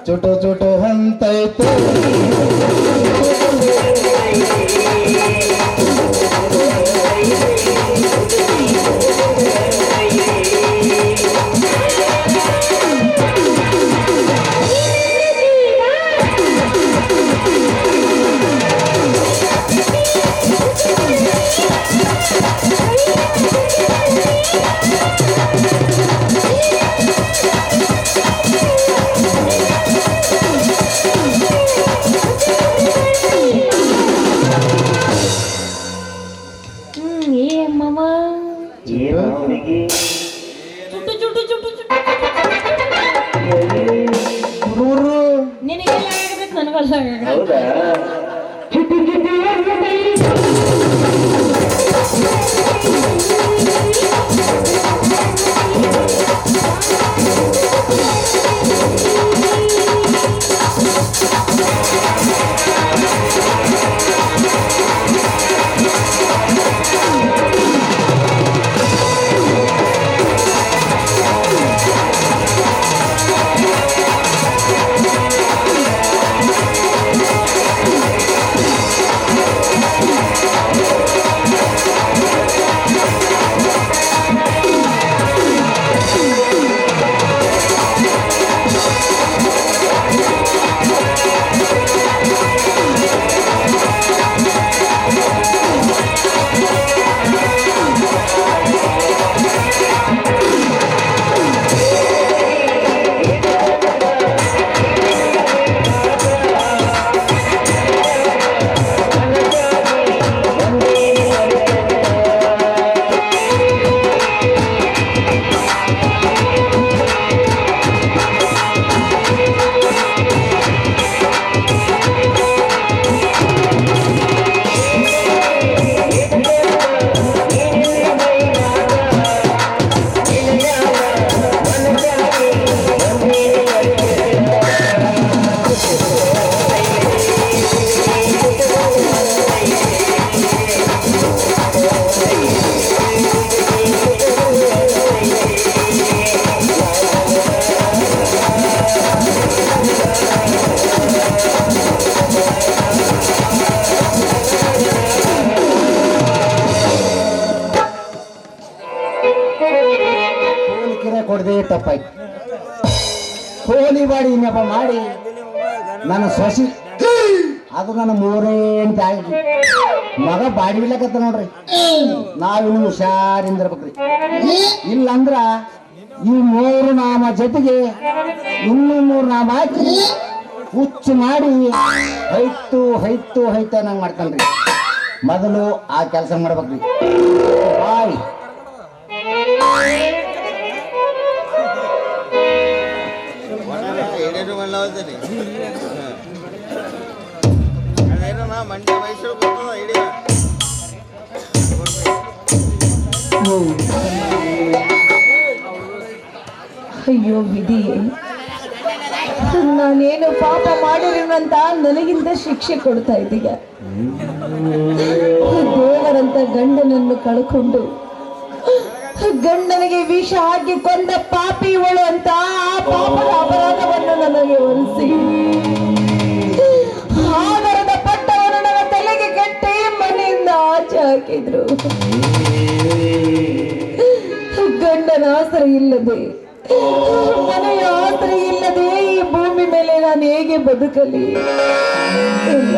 ಚುಟೋ ಚುಟೋ ಅಂತೈತೆ. ನಿನಗೆಲ್ಲ ಆಗಬೇಕು, ನನಗಲ್ಲ ಆಗಬೇಕು. ತಪ್ಪಾಯ್ತು. ಹೋಲಿ ಬಾಡಿ ನೆಪ ಮಾಡಿ ನನ್ನ ಸೊಸಿ ಅದು ನನ್ನ ಮೂರೇ ಅಂತ ಆಗಿ ಮಗ ಬಾಡಿ ಬಿಡ್ಲಕತ್ತ ನೋಡ್ರಿ. ನಾವಿನ್ನು ಹುಷಾರಿಂದಿರ್ಬೇಕ್ರಿ. ಇಲ್ಲಂದ್ರ ಈ 3 ನಾಮ ಜೊತೆಗೆ ಇನ್ನೂ 3 ನಾಮ ಹಾಕಿ ಹುಚ್ಚು ಮಾಡಿ ಹೈತು ನಂಗೆ ಮಾಡ್ತಾನ್ರಿ. ಮೊದಲು ಆ ಕೆಲಸ ಮಾಡ್ಬೇಕ್ರಿ. ಬಾಯ್ ಮಂಡ್ಯ ಮೈಸೂರು ಬರ್ತದ ಹಿಡಿಯ ಅಯ್ಯೋ ವಿಧಿ, ನಾನೇನು ಪಾಪ ಮಾಡಿರುವಂತ ನನಗಿಂತ ಶಿಕ್ಷೆ ಕೊಡ್ತಾ ಇದ್ದೀಗ. ದೇವರಂತ ಗಂಡನನ್ನು ಕಳ್ಕೊಂಡು ಗಂಡನಿಗೆ ವಿಷ ಹಾಕಿ ಕೊಂದ ಪಾಪಿ ಇವಳು ಅಂತ ಆ ಪಾಪದ ಅಪರಾಧವನ್ನು ನನಗೆ ಹೊರಿಸಿ ಆಧಾರದ ಪಟ್ಟವನ್ನು ನನ್ನ ತಲೆಗೆ ಕಟ್ಟಿ ಮನೆಯಿಂದ ಆಚೆ ಹಾಕಿದ್ರು. ಗಂಡನ ಆಸರೆ ಇಲ್ಲದೆ, ಮನೆಯ ಆಸರೆ ಇಲ್ಲದೆ ಈ ಭೂಮಿ ಮೇಲೆ ನಾನು ಹೇಗೆ ಬದುಕಲಿ? ಇಲ್ಲ,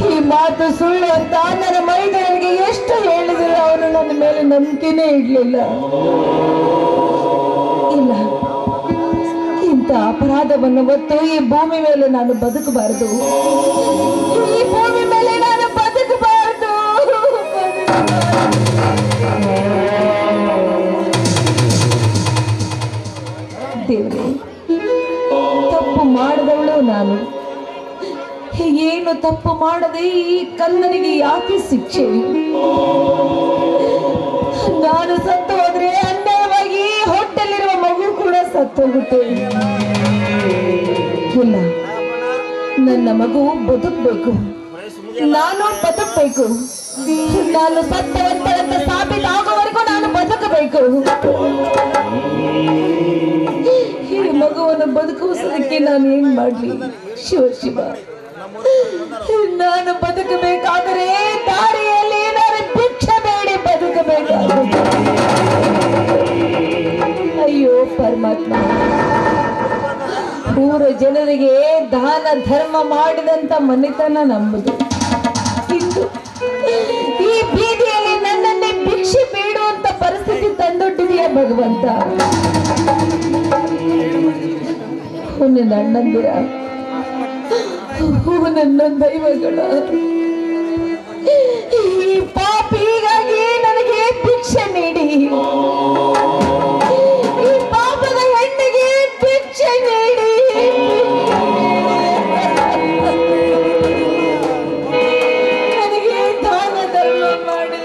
ಈ ಮಾತು ಸುಳ್ಳು ಅಂತ ನನ್ನ ಮೈದನಿಗೆ ಎಷ್ಟು ಹೇಳಿದ್ರು ಅವನು ನನ್ನ ಮೇಲೆ ನಂಬಿಕೆನೇ ಇಡ್ಲಿಲ್ಲ. ಇಲ್ಲ, ಇಂಥ ಅಪರಾಧವನ್ನು ಹೊತ್ತು ಈ ಭೂಮಿ ಮೇಲೆ ನಾನು ಬದುಕಬಾರದು. ಈ ಭೂಮಿ ಮೇಲೆ ನಾನು ಬದುಕಬಾರದು. ದೇವ್ರೆ, ತಪ್ಪು ಮಾಡಿದವಳು ನಾನು. ಏನು ತಪ್ಪು ಮಾಡದೆ ಈ ಕನ್ನನಿಗೆ ಯಾಕೆ ಶಿಕ್ಷೆ? ನಾನು ಸತ್ತು ಹೋದ್ರೆ ಅನ್ಯಾಯವಾಗಿ ಹೊಟ್ಟೆಲಿರುವ ಮಗು ಕೂಡ ಸತ್ತೋಗುತ್ತೆ. ಇಲ್ಲ, ನನ್ನ ಮಗು ಬದುಕಬೇಕು, ನಾನು ಬದುಕಬೇಕು. ನಾನು ಸತ್ತವಂತರಂತ ಸಾಬೀತಾಗುವವರೆಗೂ ನಾನು ಬದುಕಬೇಕು. ಈ ಮಗುವನ್ನು ಬದುಕಿಸೋದಕ್ಕೆ ನಾನು ಏನ್ ಮಾಡ್ಲಿ? ಶಿವ, ನಾನು ಬದುಕಬೇಕಾದರೆ ದಾರಿಯಲ್ಲಿ ನಾನು ಭಿಕ್ಷೆ ಬೇಡಿ ಬದುಕಬೇಕಾಗುತ್ತೆ. ಅಯ್ಯೋ ಪರಮಾತ್ಮ, ಊರ ಜನರಿಗೆ ದಾನ ಧರ್ಮ ಮಾಡಿದಂತ ಮನೆತನ ನಂಬುದು. ಇಂದು ಈ ಬೀದಿಯಲ್ಲಿ ನನ್ನನ್ನೇ ಭಿಕ್ಷೆ ಬೇಡುವಂತ ಪರಿಸ್ಥಿತಿ ತಂದೊಡ್ಡಿದೆಯಾ ಭಗವಂತ? ನನ್ನ ಅಣ್ಣಂದಿರ, ನನ್ನ ದೈವಗಳ, ಈ ಪಾಪಿಗಾಗಿ ನನಗೆ ಭಿಕ್ಷೆ ನೀಡಿ, ಈ ಪಾಪದ ಹೆಣ್ಣಿಗೆ ಭಿಕ್ಷೆ ನೀಡಿ, ನನಗೆ ದಾನ ಧರ್ಮ ಮಾಡಿ.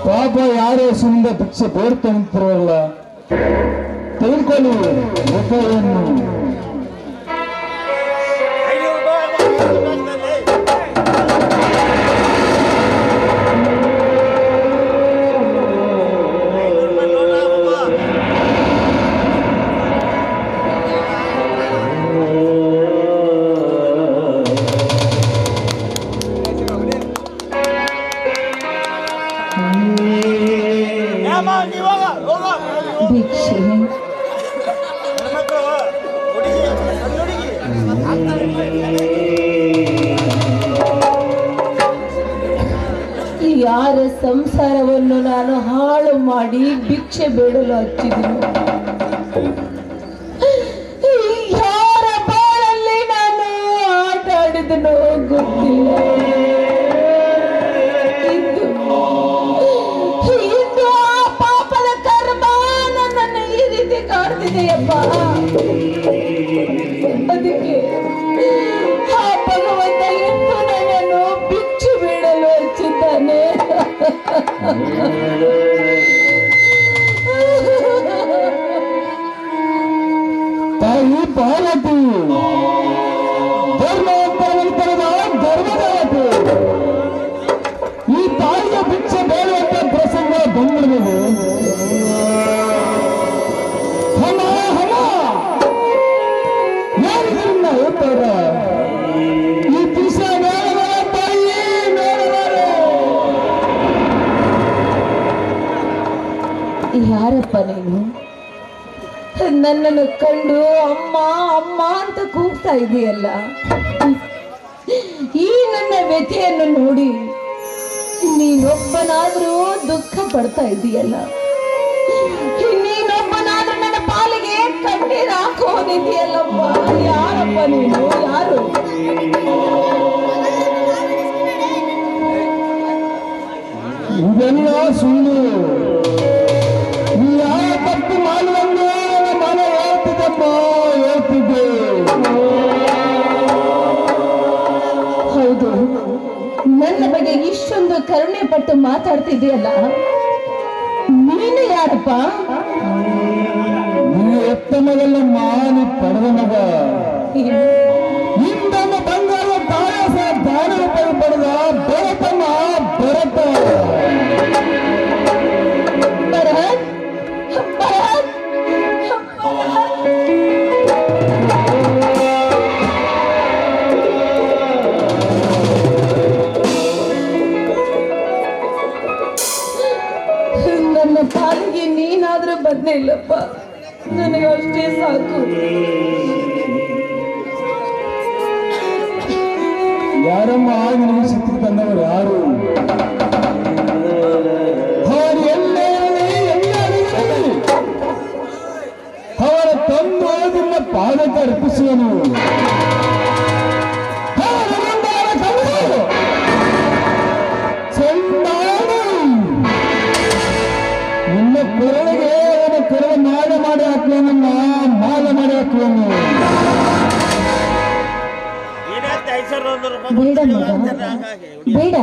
ಪಾಪ ಯಾರೋ ಸುಮ್ಮನೆ ಭಿಕ್ಷೆ ಬೇಡ್ತಾ ನಿಂತಿರಲ್ಲ, ತೆಗೆದುಕೊಳ್ಳಿ ರೂಪಾಯಿಯನ್ನು. ಭಿಕ್ಷೆ ಯಾರ ಸಂಸಾರವನ್ನು ನಾನು ಹಾಳು ಮಾಡಿ ಭಿಕ್ಷೆ ಬೇಡಲು ಹಚ್ಚಿದನು, ಯಾರ ಬಾಳಲ್ಲಿ ನಾನು ಆಟ ಆಡಿದನೋ ಗೊತ್ತಿಲ್ಲ. ಇಂದು ಆ ಪಾಪದ ಕರ್ಮ ನನ್ನನ್ನು ಈ ರೀತಿ ಕಾಡ್ತಿದೆಯಪ್ಪ. ಅದಕ್ಕೆ ಆ ಭಗವಂತ ಎಂದು ನನ್ನನ್ನು ಭಿಕ್ಷೆ ಬೇಡಲು ಹಚ್ಚಿದ್ದಾನೆ. ತಾಯಿ ಪಾರ್ವತಿ, ಧರ್ಮ ನಂತರದ ಧರ್ಮದಾಯತಿ. ಈ ತಾಯಿಯ ಭಿಕ್ಷೆ ಬೇಡುವಂತ ಪ್ರಸಂಗ ಬಂದಿರುವುದು. ಹಮ ಹಮ ಯಾರಿಗಿನ್ನ ಹೇಳ್ತಾರ ಈ ದಿಶ ಬೇಡವ ತಾಯಿ ಬೇಡವಾರೆ. ಯಾರಪ್ಪ ನೀನು? ನನ್ನನ್ನು ಕಂಡು ಅಮ್ಮ ಅಮ್ಮ ಅಂತ ಕೂಗ್ತಾ ಇದೆಯಲ್ಲ. ಈ ನನ್ನ ವ್ಯಥೆಯನ್ನು ನೋಡಿ ನೀನೊಬ್ಬನಾದ್ರೂ ದುಃಖ ಪಡ್ತಾ ಇದೆಯಲ್ಲ. ನೀನೊಬ್ಬನಾದ್ರೂ ನನ್ನ ಪಾಲಿಗೆ ಕಣ್ಣೀರು ಹಾಕೋದಿದೆಯಲ್ಲಪ್ಪ. ಯಾರಪ್ಪ ನೀನು? ಯಾರು? ಇದೆಲ್ಲ ಸುಳ್ಳು. ಯಾವ ತಪ್ಪು ಮಾಡುವಂದು ಮನ ಹೇಳ್ತಿದ್ದಪ್ಪ, ಹೇಳ್ತಿದ್ದೆ. ಹೌದು, ನನ್ನ ಬಗ್ಗೆ ಇಷ್ಟೊಂದು ಕರುಣೆ ಪಟ್ಟು ಮಾತಾಡ್ತಿದೆಯಲ್ಲ. ನೀನು ಯಾರಪ್ಪ? ನೀನು ಎತ್ತ ಮಗಲ್ಲಮ್ಮ, ನೀ ಪಡೆದ ಮಗ. ಇಂದಮ್ಮ ಬಂಗಾರ ತಾಯಸ ದಾನ ರೂಪಾಯಿ ಪಡೆದ ಭರತಮ್ಮ ಭರತ. ಭರತ್, ಭರತ್, ನನ್ನ ಪಾಲಿಗೆ ನೀನಾದ್ರೂ ಬಂದೇ ಇಲ್ಲಪ್ಪ. ನನಗೆ ಅಷ್ಟೇ ಸಾಕು. ಯಾರಮ್ಮ ನಿನಗೆ ಶಕ್ತಿ ತಂದವರು ಯಾರು? ಅವರು ಎಲ್ಲೇ ಇರಲಿ, ಎಲ್ಲೇ ಅಡಗಿರಲಿ, ಅವರ ತಂದು ನಿಮ್ಮ ಪಾದಕ್ಕೆ ಅರ್ಪಿಸುವನು. ನಿಮ್ಮ ಕೊರಳಿಗೆ ಅವನ ಕೊರಳು ಮಾಡಿ ಹಾಕುವನಮ್ಮ, ಮಾಲ ಮಾಡಿ ಹಾಕುವನು. ಬೇಡ ಮಗ, ಬೇಡ.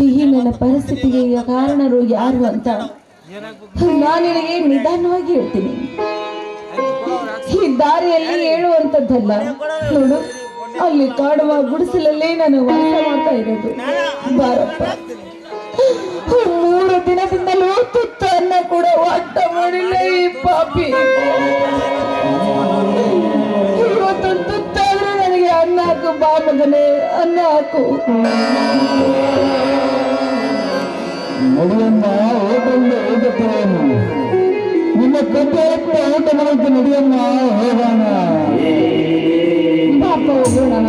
ಈ ನನ್ನ ಪರಿಸ್ಥಿತಿಗೆ ಕಾರಣರು ಯಾರು ಅಂತ ನಾನು ನಿನಗೆ ನಿಧಾನವಾಗಿ ಹೇಳ್ತೀನಿ. ಈ ದಾರಿಯಲ್ಲಿ ಹೇಳುವಂಥದ್ದಲ್ಲ. ನೋಡು, ಅಲ್ಲಿ ಕಾಡುವ ಗುಡಿಸಲಲ್ಲಿ ನಾನು ವಾಸ ಮಾಡ್ತಾ ಇರೋದು. ಬಾರಪ್ಪ, 3 ದಿನದಿಂದಲೂ ತುತ್ತು ಅನ್ನ ಕೂಡ ವಾಟ ಮಾಡಿಲ್ಲ ಈ ಪಾಪಿ. ಇವತ್ತೊಂದು ತುತ್ತಾದ್ರೆ ನನಗೆ ಅನ್ನ ಹಾಕು ಬಾ ಮಗನೇ, ಅನ್ನ ಹಾಕು. ನಡಿಯಮ್ಮ, ಓಟಂದು ಓದುತ್ತೇನು ನಿಮ್ಮ ಕತೆ ಓಟ ಮಾಡೋಕ್ಕೆ ನಡಿಯಮ್ಮ, ಹೋಗೋಣ. ಪಾಪ ಹೋಗೋಣ.